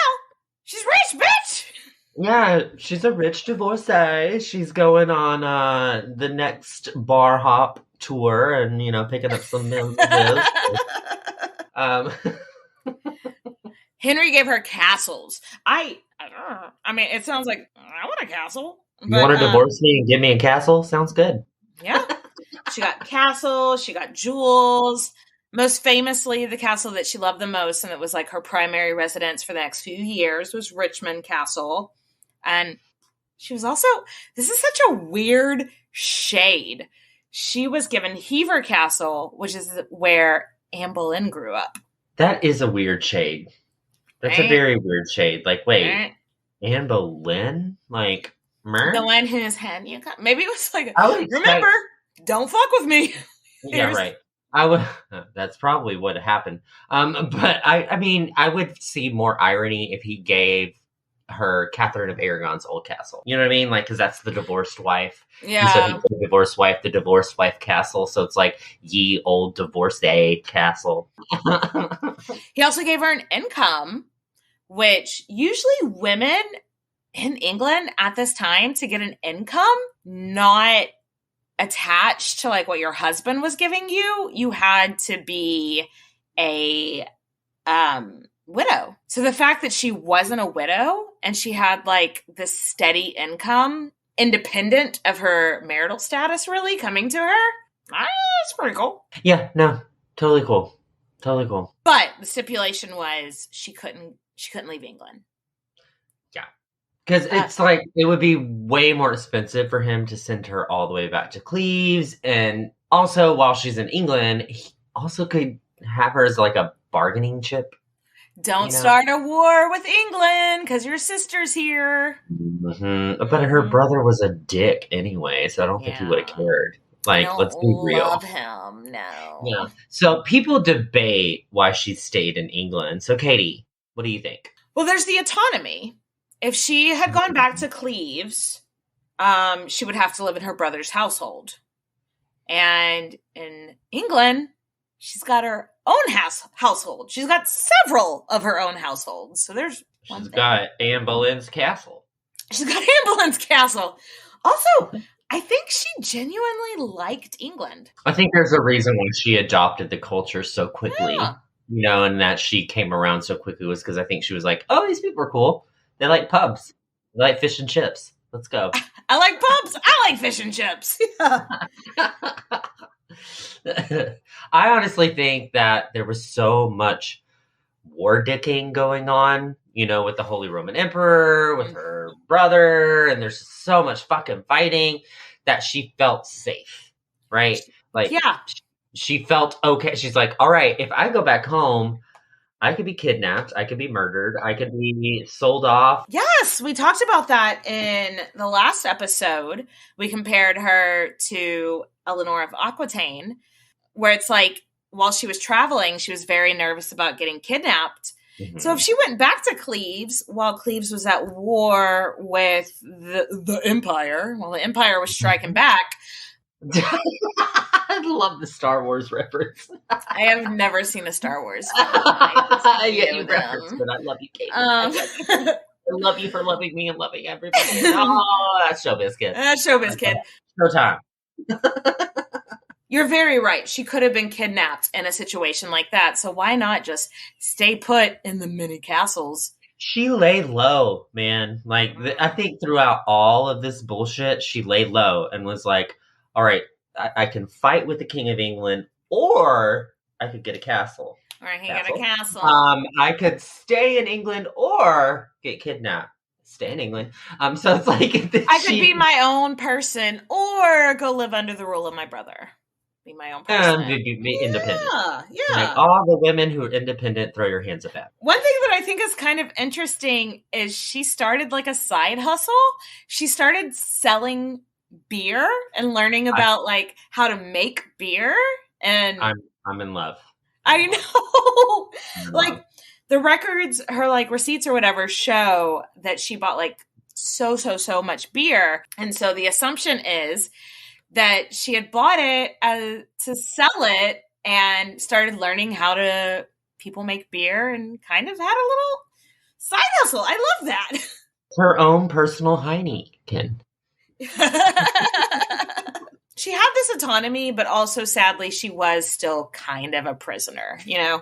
she's rich, bitch! Yeah, she's a rich divorcee. She's going on the next bar hop tour and, you know, picking up some bills. Henry gave her castles. I don't know. I mean, it sounds like I want a castle. You want to divorce me and give me a castle? Sounds good. Yeah. She got castle. She got jewels. Most famously, the castle that she loved the most, and it was like her primary residence for the next few years, was Richmond Castle. And she was also, this is such a weird shade. She was given Hever Castle, which is where Anne Boleyn grew up. That is a weird shade. That's a very weird shade. Like, wait, Anne Boleyn? Like, the one whose hand you got. Maybe it was like, remember, don't fuck with me. Yeah, right. I would. That's probably what happened. But I mean, I would see more irony if he gave her Catherine of Aragon's old castle. You know what I mean? Like, because that's the divorced wife. Yeah. So he put the divorced wife castle. So it's like ye old divorcee castle. He also gave her an income, which usually women in England at this time, to get an income not attached to like what your husband was giving you, you had to be a widow. So the fact that she wasn't a widow and she had like this steady income independent of her marital status, really, coming to her. It's pretty cool. Yeah, no, totally cool. Totally cool. But the stipulation was she couldn't leave England. Yeah. Because it's like, it would be way more expensive for him to send her all the way back to Cleves. And also, while she's in England, he also could have her as like a bargaining chip. Don't start a war with England because your sister's here. Mm-hmm. But her brother was a dick anyway, so I don't think he would have cared. Like, let's be real. Love him, no. Yeah. So people debate why she stayed in England. So Katie, what do you think? Well, there's the autonomy. If she had gone back to Cleves, she would have to live in her brother's household. And in England, she's got her own household. She's got several of her own households. So there's one She's thing. got Anne Boleyn's castle. She's got Anne Boleyn's castle. Also, I think she genuinely liked England. I think there's a reason why she adopted the culture so quickly. Yeah. You know, and that she came around so quickly was because I think she was like, oh, these people are cool. They like pubs. They like fish and chips. Let's go. I like pubs. I like fish and chips. I honestly think that there was so much war dicking going on, you know, with the Holy Roman Emperor, with her brother, and there's so much fucking fighting that she felt safe, right? Like, yeah, she felt okay. She's like, all right, if I go back home, I could be kidnapped, I could be murdered, I could be sold off. Yes, we talked about that in the last episode. We compared her to Eleanor of Aquitaine, where it's like, while she was traveling, she was very nervous about getting kidnapped. Mm-hmm. So if she went back to Cleves while Cleves was at war with the Empire, while the Empire was striking back. I love the Star Wars reference. I have never seen a Star Wars film. You referenced it. I love you, Kate. I love you for loving me and loving everybody. Oh, that's Showbiz Kid. That's Showbiz Kid. Showtime. You're very right. She could have been kidnapped in a situation like that. So why not just stay put in the mini castles? She laid low, man. Like, I think throughout all of this bullshit, she laid low and was like, all right, I can fight with the King of England, or I could get a castle. Or I can get a castle. I could stay in England or get kidnapped. Stay in England. So it's like, I could be my own person or go live under the rule of my brother. Be my own person. Be independent. Yeah. Like, all the women who are independent, throw your hands up at. One thing that I think is kind of interesting is she started like a side hustle. She started selling beer and learning about like how to make beer. And I'm in love. I know. Like the records, her like receipts or whatever show that she bought like so much beer. And so the assumption is that she had bought it to sell it and started learning how to people make beer and kind of had a little side hustle. I love that. Her own personal Heineken. She had this autonomy, but also sadly she was still kind of a prisoner, you know?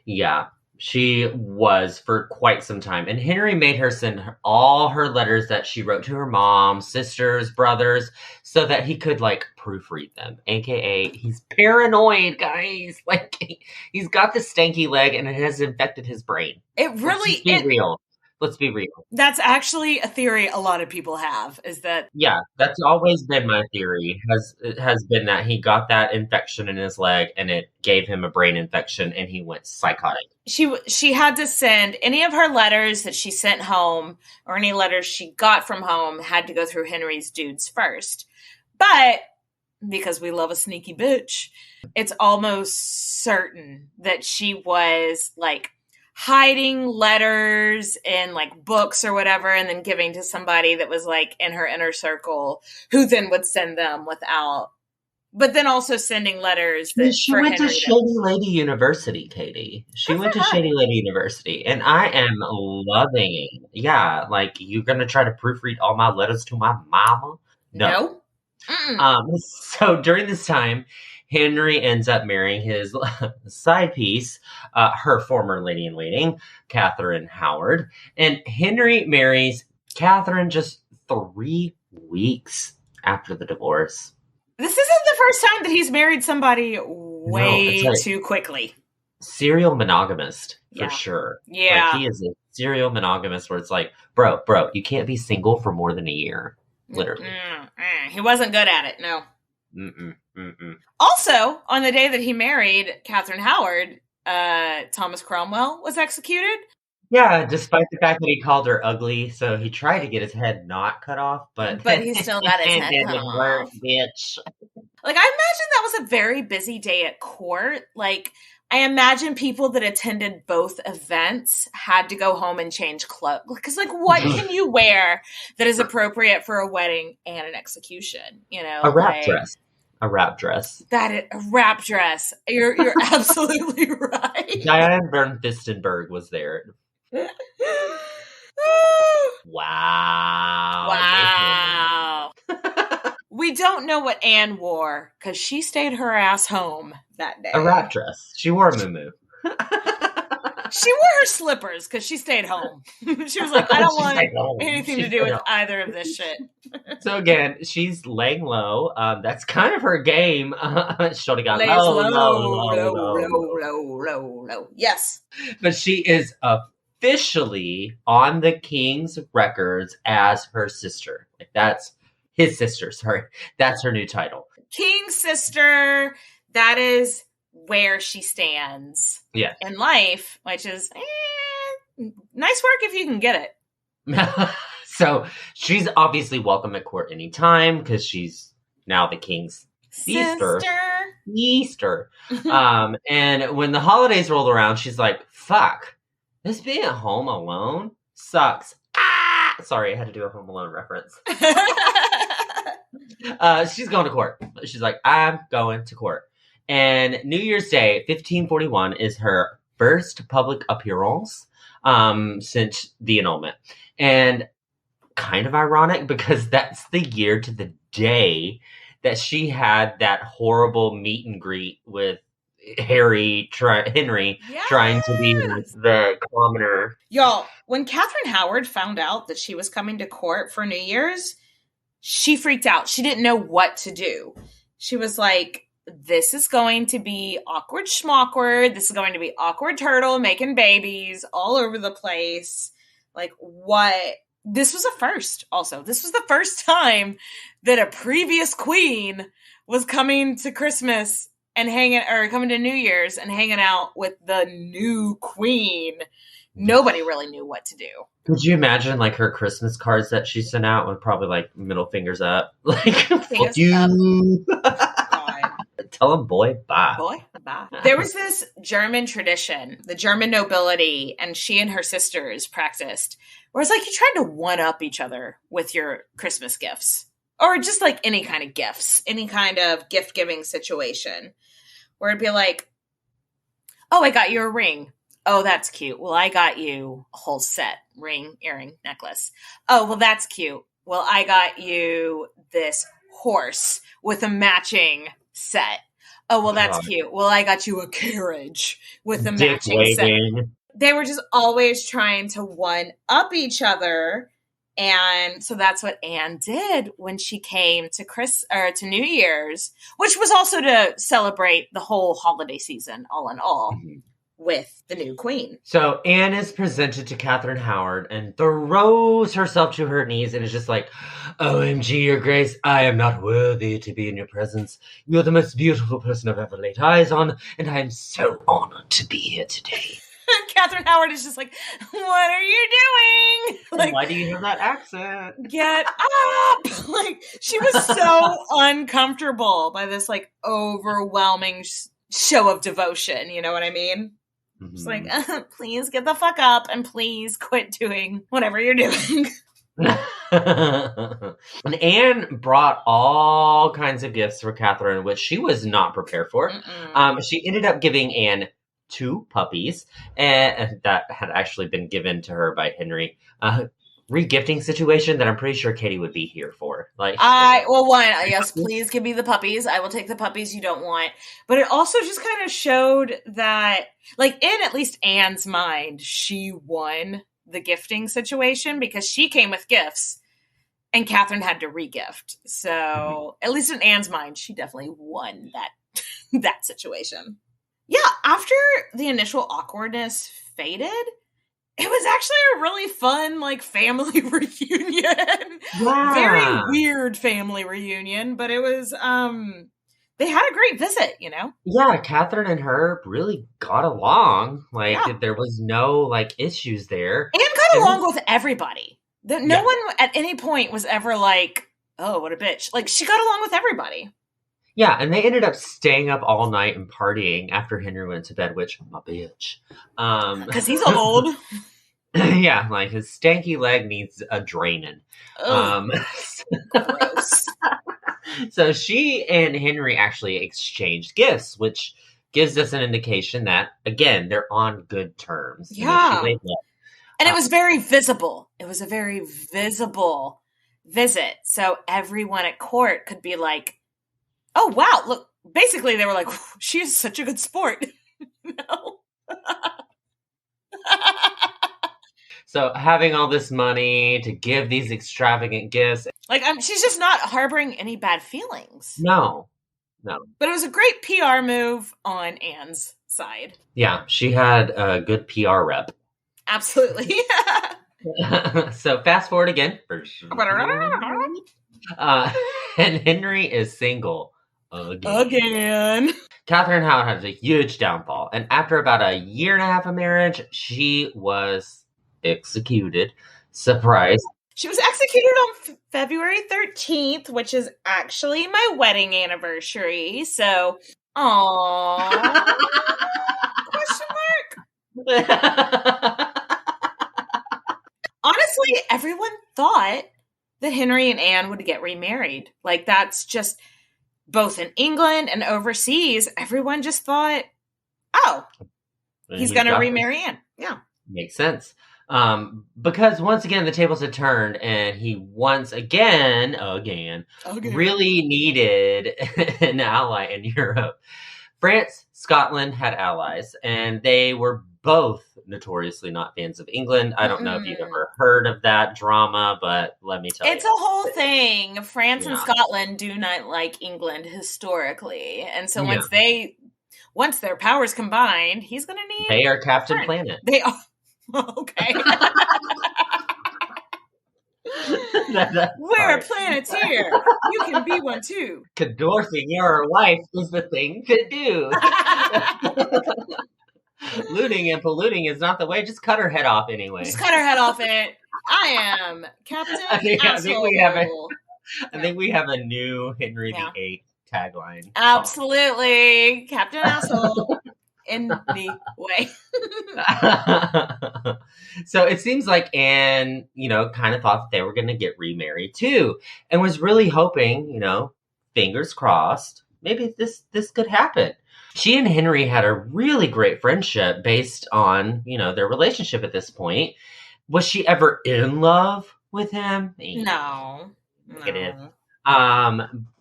Yeah, she was for quite some time. And Henry made her send all her letters that she wrote to her mom, sisters, brothers, so that he could like proofread them. AKA, he's paranoid, guys. Like, he's got the stanky leg and it has infected his brain. It really is. Real. Let's be real. That's actually a theory a lot of people have, is that... Yeah, that's always been my theory, has been that he got that infection in his leg and it gave him a brain infection and he went psychotic. She had to send any of her letters that she sent home or any letters she got from home had to go through Henry's dudes first. But because we love a sneaky bitch, it's almost certain that she was like hiding letters in like books or whatever and then giving to somebody that was like in her inner circle who then would send them without, but then also sending letters that she went to Shady Lady University, Katie. She went to Shady Lady University and I am loving it. Yeah, like, you're gonna try to proofread all my letters to my mama? No. So during this time, Henry ends up marrying his side piece, her former lady-in-waiting, Catherine Howard. And Henry marries Catherine just 3 weeks after the divorce. This isn't the first time that he's married somebody way like too quickly. Serial monogamist, for Yeah. sure. Yeah. Like, he is a serial monogamist where it's like, bro, you can't be single for more than a year. Literally. He wasn't good at it, no. Mm-mm. Also, on the day that he married Catherine Howard, Thomas Cromwell was executed. Yeah, despite the fact that he called her ugly, so he tried to get his head not cut off, but he still got his head cut off. Bitch. Like, I imagine that was a very busy day at court. Like, I imagine people that attended both events had to go home and change clothes. Because, like, what can you wear that is appropriate for a wedding and an exception? You know, a wrap dress. A wrap dress. A wrap dress. You're absolutely right. Diane Van Fistenberg was there. Wow. We don't know what Anne wore because she stayed her ass home that day. A wrap dress. She wore a muumuu. She wore her slippers because she stayed home. She was like, I don't want anything to do with either of this shit. So again, she's laying low. That's kind of her game. She'll got low. Yes. But she is officially on the king's records as her sister. Like, that's his sister. Sorry. That's her new title. King's sister. That is where she stands in life, which is nice work if you can get it. So she's obviously welcome at court anytime because she's now the king's sister. And when the holidays roll around, she's like, fuck, this being at home alone sucks. Sorry, I had to do a Home Alone reference. She's going to court. She's like, I'm going to court. And New Year's Day, 1541, is her first public appearance since the annulment. And kind of ironic because that's the year to the day that she had that horrible meet and greet with Henry trying to be the commoner. Y'all, when Catherine Howard found out that she was coming to court for New Year's, she freaked out. She didn't know what to do. She was like, this is going to be awkward schmawkward. This is going to be awkward turtle making babies all over the place. Like, what? This was a first also. This was the first time that a previous queen was coming to Christmas and coming to New Year's and hanging out with the new queen. Nobody really knew what to do. Could you imagine, like, her Christmas cards that she sent out with probably, like, middle fingers up? Like, fuck you. Tell him, boy, bye. Boy, bye. There was this German tradition, the German nobility, and she and her sisters practiced, where it's like you tried to one-up each other with your Christmas gifts. Or just, like, any kind of gifts. Any kind of gift-giving situation. Where it'd be like, oh, I got you a ring. Oh, that's cute. Well, I got you a whole set. Ring, earring, necklace. Oh, well, that's cute. Well, I got you this horse with a matching set. Oh, well, that's cute. Well, I got you a carriage with a matching set. They were just always trying to one-up each other. And so that's what Anne did when she came to New Year's, which was also to celebrate the whole holiday season, all in all. Mm-hmm. With the new queen. So Anne is presented to Catherine Howard and throws herself to her knees and is just like, OMG, your grace, I am not worthy to be in your presence. You're the most beautiful person I've ever laid eyes on, and I am so honored to be here today. Catherine Howard is just like, what are you doing? Like, why do you have that accent? Get up! Like, she was so uncomfortable by this, like, overwhelming show of devotion. You know what I mean? Mm-hmm. It's like, please get the fuck up and please quit doing whatever you're doing. And Anne brought all kinds of gifts for Catherine, which she was not prepared for. She ended up giving Anne 2 puppies, and that had actually been given to her by Henry. Regifting situation that I'm pretty sure Katie would be here for. Like, yes, please give me the puppies. I will take the puppies you don't want. But it also just kind of showed that, like, in at least Anne's mind, she won the gifting situation because she came with gifts And Catherine had to regift. So at least in Anne's mind, she definitely won that situation. Yeah, after the initial awkwardness faded, it was actually a really fun, like, family reunion. Yeah. Very weird family reunion, but it was, they had a great visit, you know? Yeah, Catherine and her really got along. Like, Yeah. there was no, like, issues there. And got along with everybody. No Yeah. one at any point was ever like, oh, what a bitch. Like, she got along with everybody. Yeah, and they ended up staying up all night and partying after Henry went to bed, which, I'm a bitch. Because he's old. Yeah, like, his stanky leg needs a draining. Gross. So she and Henry actually exchanged gifts, which gives us an indication that, again, they're on good terms. Yeah. And it was very visible. It was a very visible visit. So everyone at court could be like, oh, wow, look. Basically, they were like, she is such a good sport. No. So having all this money to give these extravagant gifts. Like, she's just not harboring any bad feelings. No. But it was a great PR move on Anne's side. Yeah, she had a good PR rep. Absolutely. So fast forward again. And Henry is single again. Catherine Howard has a huge downfall. And after about a year and a half of marriage, she was executed. Surprise. She was executed on February 13th, which is actually my wedding anniversary. So, aww. Question mark? Honestly, everyone thought that Henry and Anne would get remarried. Like, that's just, both in England and overseas, everyone just thought, oh, he's going to remarry Anne. Yeah. Makes sense. Because once again, the tables had turned and he once again really needed an ally in Europe. France, Scotland had allies, and they were both notoriously not fans of England. I don't know if you've ever heard of that drama, but let me tell you. It's a whole thing. France and Scotland do not like England historically. And so once their powers combined, he's going to need... They are Captain Planet. They are. Okay. We're a planeteer. You can be one too. Cadorsing your wife is the thing to do. Looting and polluting is not the way. Just cut her head off anyway. Just cut her head off it. I am Captain Asshole. I think we have a new Henry VIII tagline. Absolutely. Captain Asshole. Anyway. So it seems like Anne, kind of thought that they were going to get remarried too, and was really hoping, fingers crossed, maybe this could happen. She and Henry had a really great friendship based on, their relationship at this point. Was she ever in love with him? No.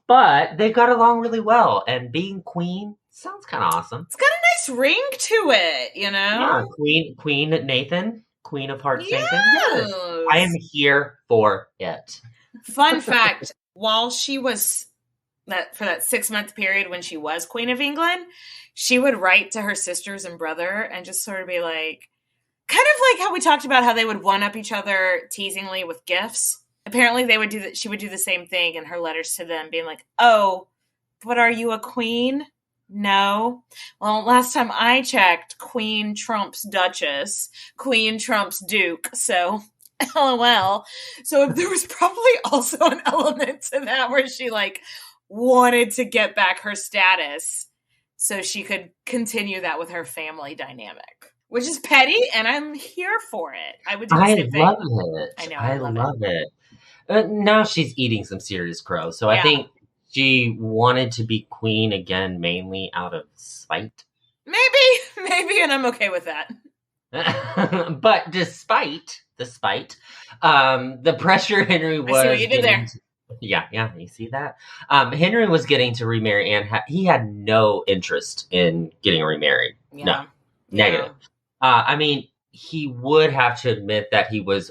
But they got along really well, and being queen sounds kind of awesome. It's got a nice ring to it, Yeah, Queen Nathan, Queen of Hearts Nathan. Yes. I am here for it. Fun fact, while she was for that 6-month period when she was Queen of England, she would write to her sisters and brother and just sort of be like, kind of like how we talked about how they would one-up each other teasingly with gifts. Apparently they would do that. She would do the same thing in her letters to them, being like, oh, but are you a queen? No. Well, last time I checked, Queen trumps Duchess, Queen trumps Duke, so LOL. So there was probably also an element to that where she wanted to get back her status so she could continue that with her family dynamic, which is petty, and I'm here for it. I would do the same thing. I love it. I know. I love it. Now she's eating some serious crow, so I think she wanted to be queen again, mainly out of spite. Maybe, and I'm okay with that. But despite the pressure Henry was... I see what you did there. Yeah, you see that? Henry was getting to remarry Anne. He had no interest in getting remarried. Yeah. No, negative. I mean, he would have to admit that he was...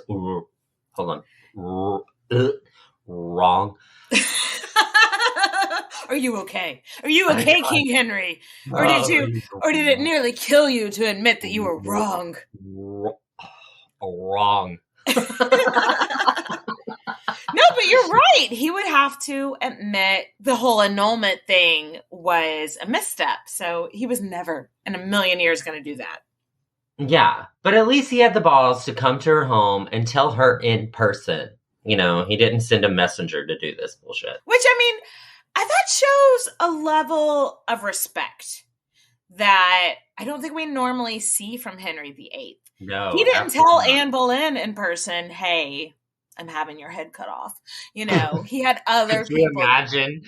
wrong. Are you okay? Are you okay, King Henry? Or did it nearly kill you to admit that you were wrong? Wrong. No, but you're right. He would have to admit the whole annulment thing was a misstep. So he was never in a million years going to do that. Yeah, but at least he had the balls to come to her home and tell her in person. You know, he didn't send a messenger to do this bullshit. Which, I mean, I thought shows a level of respect that I don't think we normally see from Henry VIII. No, he didn't tell Anne Boleyn in person, "Hey, I'm having your head cut off." You know, he had other people. Could you imagine?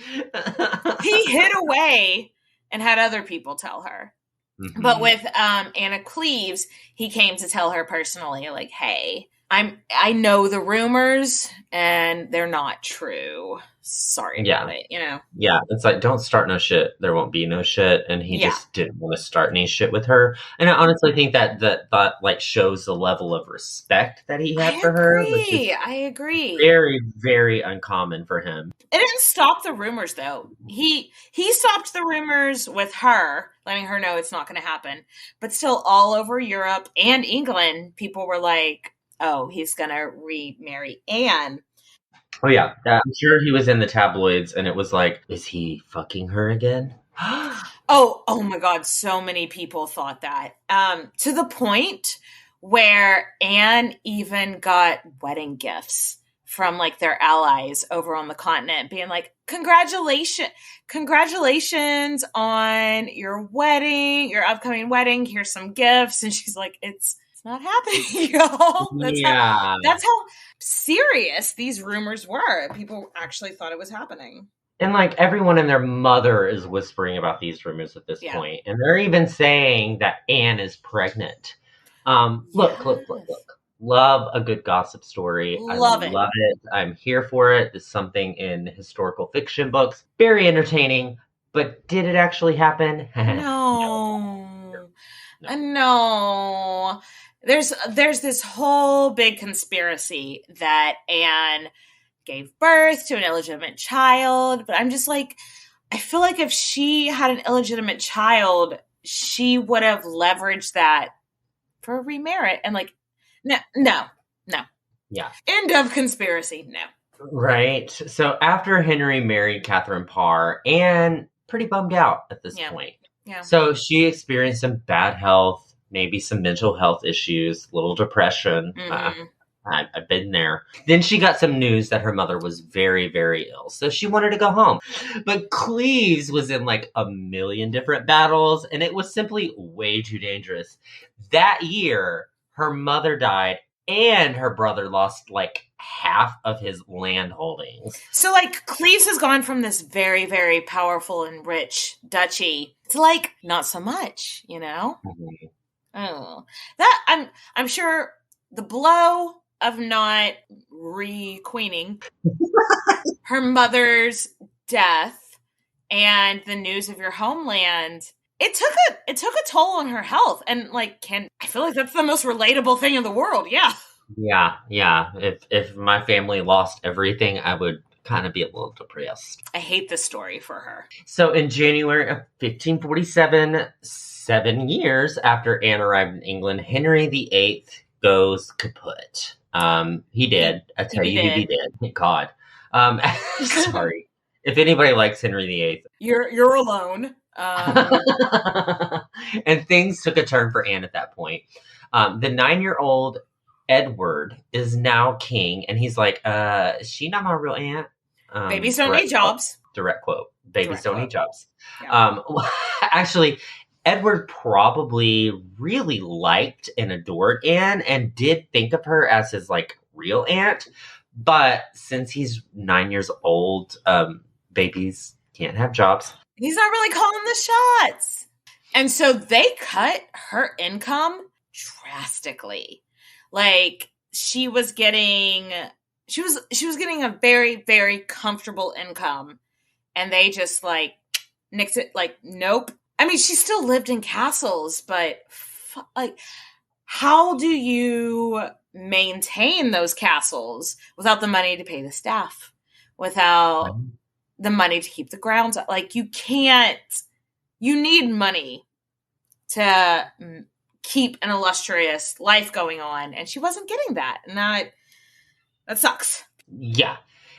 He hid away and had other people tell her. Mm-hmm. But with Anna Cleves, he came to tell her personally, like, "Hey, I know the rumors and they're not true. Sorry about it," you know? Yeah, it's like, don't start no shit. There won't be no shit. And he just didn't want to start any shit with her. And I honestly think that like shows the level of respect that he had for her. I agree. Very, very uncommon for him. It didn't stop the rumors, though. He stopped the rumors with her, letting her know it's not going to happen. But still, all over Europe and England, people were like, "Oh, he's going to remarry Anne." Oh, yeah. I'm sure he was in the tabloids, and it was like, is he fucking her again? Oh my God. So many people thought that. To the point where Anne even got wedding gifts from like their allies over on the continent, being like, congratulations on your wedding, your upcoming wedding. Here's some gifts. And she's like, it's not happening, y'all. That's how serious these rumors were. People actually thought it was happening. And like everyone and their mother is whispering about these rumors at this point. And they're even saying that Anne is pregnant. Look. Love a good gossip story. I love it. I'm here for it. It's something in historical fiction books. Very entertaining. But did it actually happen? No. There's this whole big conspiracy that Anne gave birth to an illegitimate child. But I'm just like, I feel like if she had an illegitimate child, she would have leveraged that for a remarriage. And like, no. Yeah. End of conspiracy. No. Right. So after Henry married Catherine Parr, Anne pretty bummed out at this point. Yeah. So she experienced some bad health, maybe some mental health issues, little depression. Mm-hmm. I've been there. Then she got some news that her mother was very, very ill. So she wanted to go home. But Cleves was in like a million different battles, and it was simply way too dangerous. That year, her mother died, and her brother lost like half of his land holdings. So like Cleves has gone from this very, very powerful and rich duchy to like not so much, you know? Mm-hmm. Oh, that I'm sure the blow of not re-queening, her mother's death, and the news of your homeland, it took a toll on her health. And like, I feel like that's the most relatable thing in the world. Yeah. Yeah. If my family lost everything, I would kind of be a little depressed. I hate this story for her. So in January of 1547, 7 years after Anne arrived in England, Henry VIII goes kaput. He did. I tell you, he did. Thank God. Sorry. If anybody likes Henry VIII, you're alone. And things took a turn for Anne at that point. The 9-year-old Edward is now king, and he's like, is she not my real aunt? Babies don't need jobs. Direct quote. Babies don't need jobs. Yeah. Actually, Edward probably really liked and adored Anne and did think of her as his like real aunt. But since he's 9 years old, babies can't have jobs. He's not really calling the shots. And so they cut her income drastically. Like she was getting a very, very comfortable income, and they just like nixed it. Like, nope. I mean, she still lived in castles, but like, how do you maintain those castles without the money to pay the staff? without the money to keep the grounds up. Like, you need money to keep an illustrious life going on. And she wasn't getting that. And that sucks. Yeah.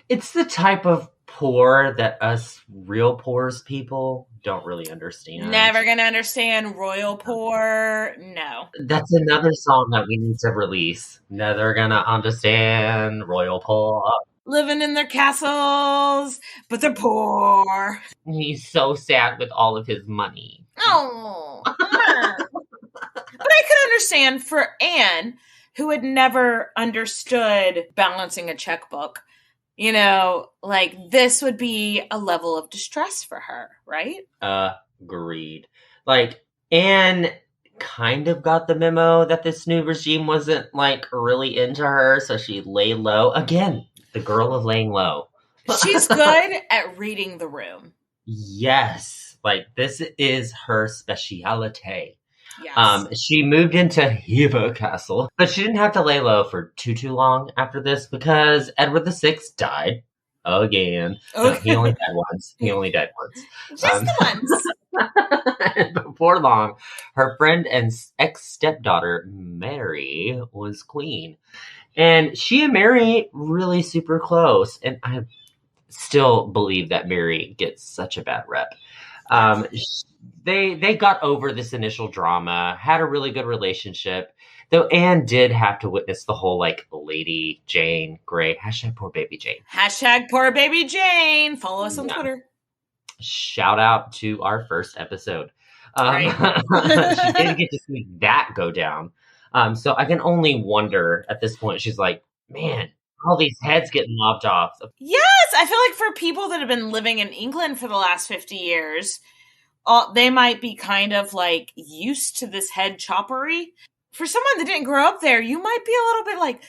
It's the type of poor that us real poor's people don't really understand. Never gonna understand royal poor. No. That's another song that we need to release. Never gonna understand royal poor. Living in their castles, but they're poor. He's so sad with all of his money. Oh. But I could understand for Anne, who had never understood balancing a checkbook. You know, like, this would be a level of distress for her, right? Agreed. Like, Anne kind of got the memo that this new regime wasn't, like, really into her, so she lay low. Again, the girl of laying low. She's good at reading the room. Yes. Like, this is her speciality. Yes. She moved into Hever Castle, but she didn't have to lay low for too long after this because Edward VI died again. Okay. No, he only died once. Just once. And before long, her friend and ex-stepdaughter, Mary, was queen. And she and Mary really super close. And I still believe that Mary gets such a bad rep. They got over this initial drama, had a really good relationship, though Anne did have to witness the whole, like, Lady Jane Grey, #poor baby Jane. #poor baby Jane. Follow us on Twitter. Shout out to our first episode. Right. She didn't get to see that go down. So I can only wonder at this point, she's like, man, all these heads getting lopped off. Yes, I feel like for people that have been living in England for the last 50 years, they might be kind of, like, used to this head choppery. For someone that didn't grow up there, you might be a little bit like,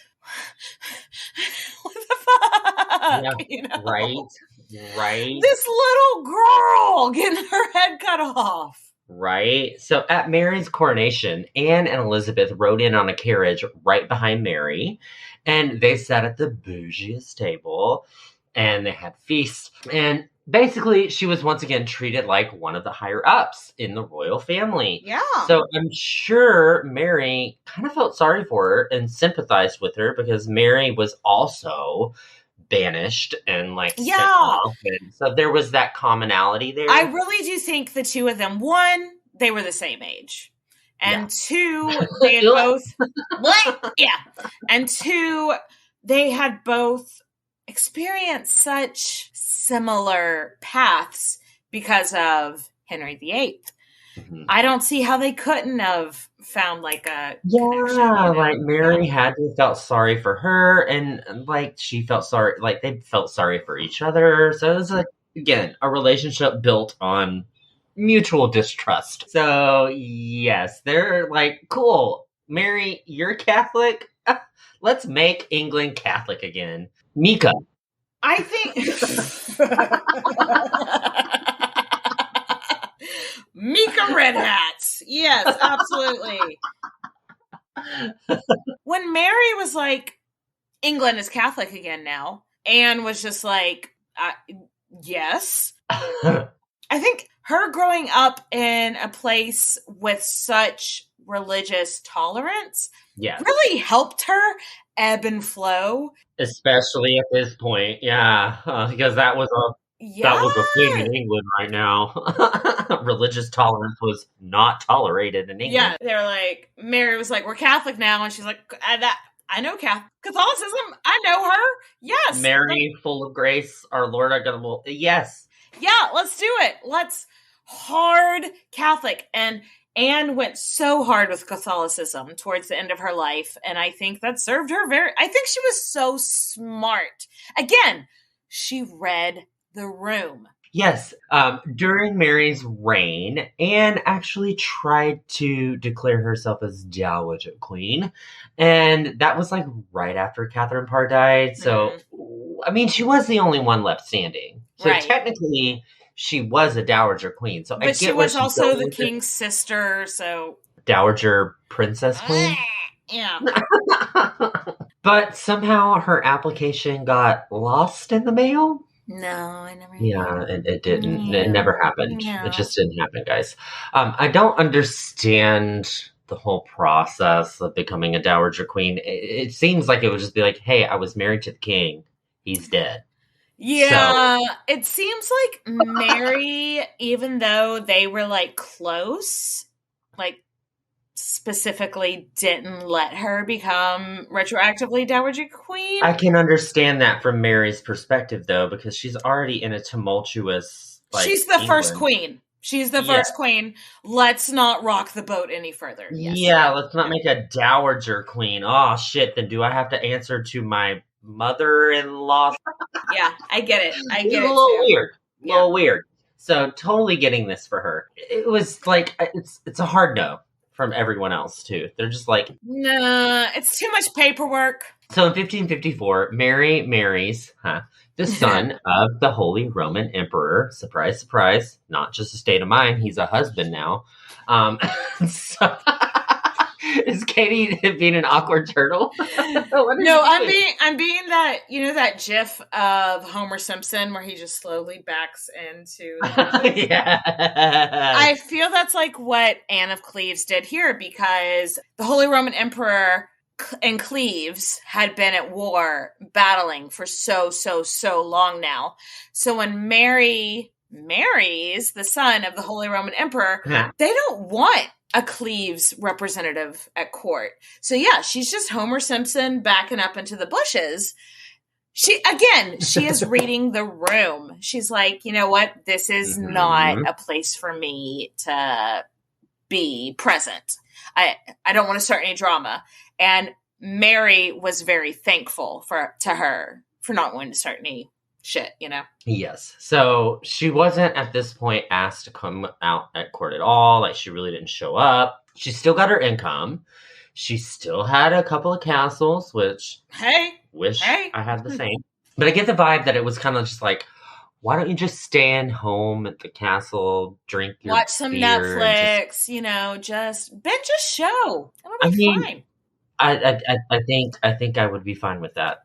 what the fuck? Yeah, you know? Right. This little girl getting her head cut off. Right. So at Mary's coronation, Anne and Elizabeth rode in on a carriage right behind Mary, and they sat at the bougiest table, and they had feasts. And basically, she was once again treated like one of the higher ups in the royal family. Yeah. So I'm sure Mary kind of felt sorry for her and sympathized with her because Mary was also banished and, like, sent off. And so there was that commonality there. I really do think the two of them, one, they were the same age. And two, they had both what? Yeah. And two, they had both experienced such similar paths because of Henry VIII. Mm-hmm. I don't see how they couldn't have found, like, a connection, like, Mary had to have felt sorry for her, and, like, she felt sorry, like, they felt sorry for each other. So it was, like, again, a relationship built on mutual distrust. So yes, they're like, cool, Mary, you're Catholic, let's make England Catholic again. Mika, I think Mika Red Hats. Yes, absolutely. When Mary was like, England is Catholic again now, Anne was just like, yes. I think her growing up in a place with such religious tolerance really helped her ebb and flow. Especially at this point, because that was a thing in England right now. Religious tolerance was not tolerated in England. Yeah, they're like, Mary was like, we're Catholic now, and she's like, I know Catholicism. I know her. Yes. Mary, full of grace, our Lord, our God. Yes. Yeah, let's do it. Let's hard Catholic. And Anne went so hard with Catholicism towards the end of her life, and I think that served her I think she was so smart. Again, she read the room. Yes. During Mary's reign, Anne actually tried to declare herself as Dowager Queen. And that was like right after Catherine Parr died. So, I mean, she was the only one left standing. So technically, she was a Dowager Queen. So but she was also the king's sister. So Dowager Princess Queen. Yeah. But somehow her application got lost in the mail. No, I never. Yeah, it didn't. It Yeah. never happened. Yeah. It just didn't happen, guys. I don't understand the whole process of becoming a dowager queen. It seems like it would just be like, hey, I was married to the king. He's dead. Yeah, it seems like Mary, even though they were like close, like specifically didn't let her become retroactively dowager queen. I can understand that from Mary's perspective, though, because she's already in a tumultuous. She's the first queen. She's the first queen. Let's not rock the boat any further. Yes. Yeah, let's not make a dowager queen. Oh shit! Then do I have to answer to my mother-in-law? Yeah, I get it. I get it. A little weird. A little weird. So totally getting this for her. It was like it's a hard no from everyone else too. They're just like, nah, it's too much paperwork. So in 1554, Mary marries the son of the Holy Roman Emperor. Surprise, surprise. Not just a state of mind. He's a husband now. So, is Katie being an awkward turtle? No, I'm being that, that GIF of Homer Simpson where he just slowly backs into. Yeah. I feel that's like what Anne of Cleves did here, because the Holy Roman Emperor and Cleves had been at war battling for so long now. So when Mary marries the son of the Holy Roman Emperor, they don't want a Cleves representative at court. So yeah, she's just Homer Simpson backing up into the bushes. She is reading the room. She's like, you know what? This is not a place for me to be present. I don't want to start any drama. And Mary was very thankful to her for not wanting to start any shit, Yes. So she wasn't at this point asked to come out at court at all. Like, she really didn't show up. She still got her income. She still had a couple of castles, which I had the same. But I get the vibe that it was kind of just like, why don't you just stand home at the castle, drink your watch some beer, Netflix, just binge a show. That'll be fine. I think I would be fine with that.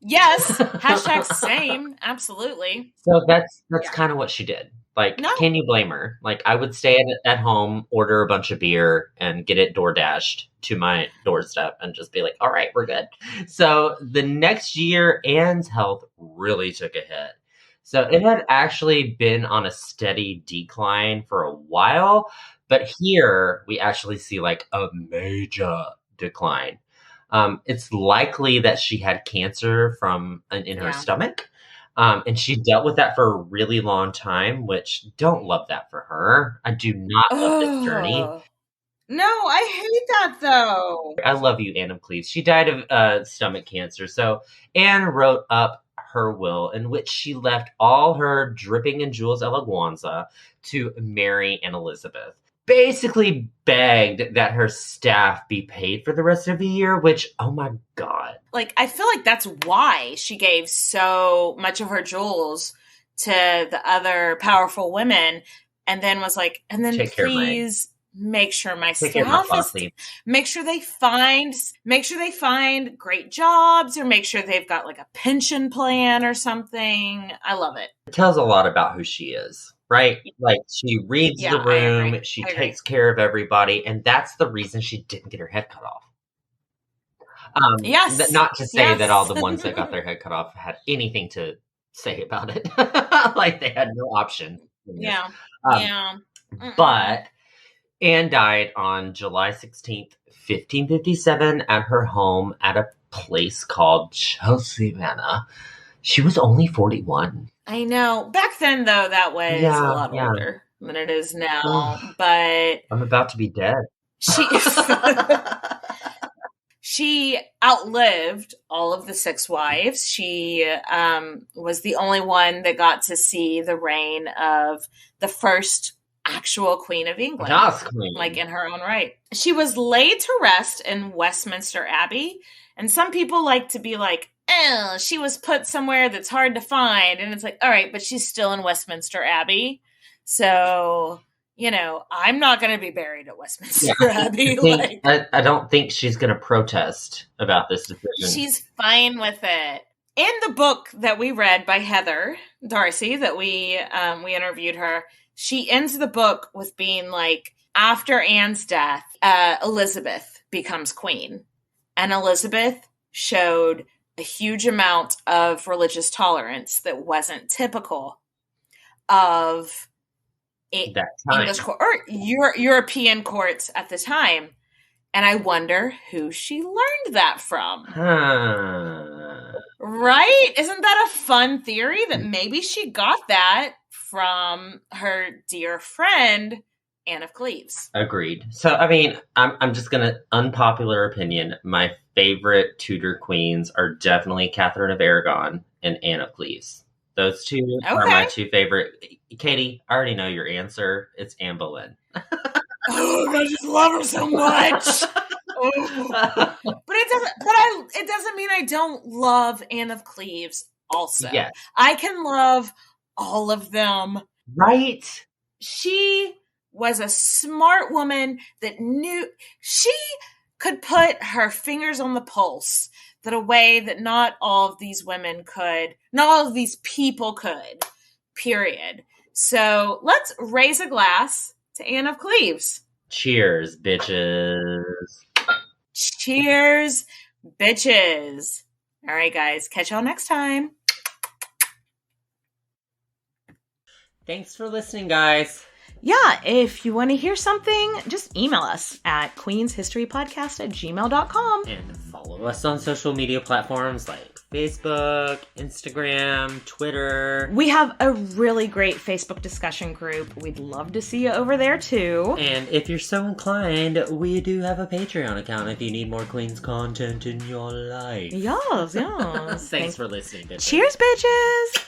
Yes. Hashtag same. Absolutely. So that's kind of what she did. Like, can you blame her? Like, I would stay at home, order a bunch of beer, and get it door dashed to my doorstep and just be like, all right, we're good. So the next year, Anne's health really took a hit. So it had actually been on a steady decline for a while, but here we actually see like a major decline. It's likely that she had cancer in her stomach. And she dealt with that for a really long time, which don't love that for her. I do not love this journey. No, I hate that though. I love you, Anne of Cleves. She died of stomach cancer. So Anne wrote up her will in which she left all her dripping in jewels eleganza to Mary and Elizabeth. Basically begged that her staff be paid for the rest of the year, which, oh my God. Like, I feel like that's why she gave so much of her jewels to the other powerful women, and then was like, and then please make sure my staff make sure they find great jobs, or make sure they've got like a pension plan or something. I love it. It tells a lot about who she is. Right? Like, she reads the room, she takes care of everybody, and that's the reason she didn't get her head cut off. Not to say that all the ones that got their head cut off had anything to say about it. Like, they had no option. But Anne died on July 16th, 1557, at her home at a place called Chelsea Manor. She was only 41. I know. Back then, though, that was a lot older than it is now. But I'm about to be dead. She outlived all of the 6 wives. She was the only one that got to see the reign of the first actual Queen of England. Like, in her own right. She was laid to rest in Westminster Abbey. And some people like to be like, she was put somewhere that's hard to find. And it's like, all right, but she's still in Westminster Abbey. So I'm not going to be buried at Westminster Abbey. I don't think she's going to protest about this decision. She's fine with it. In the book that we read by Heather Darcy, that we interviewed her, she ends the book with being like, after Anne's death, Elizabeth becomes queen. And Elizabeth showed a huge amount of religious tolerance that wasn't typical of English court or European courts at the time. And I wonder who she learned that from. Right? Isn't that a fun theory that maybe she got that from her dear friend, Anne of Cleves? Agreed. So, I mean, I'm just going to, unpopular opinion, my favorite Tudor queens are definitely Catherine of Aragon and Anne of Cleves. Those two are my two favorite. Katie, I already know your answer. It's Anne Boleyn. Oh, I just love her so much. But it doesn't mean I don't love Anne of Cleves also. Yes. I can love all of them. Right? She was a smart woman that knew she could put her fingers on the pulse that a way that not all of these women could, not all of these people could, period. So let's raise a glass to Anne of Cleves. Cheers, bitches. Cheers, bitches. All right, guys. Catch y'all next time. Thanks for listening, guys. Yeah, if you want to hear something, just email us at queenshistorypodcast@gmail.com. And follow us on social media platforms like Facebook, Instagram, Twitter. We have a really great Facebook discussion group. We'd love to see you over there, too. And if you're so inclined, we do have a Patreon account if you need more Queens content in your life. Yes. Thanks for listening, bitches. Cheers, bitches!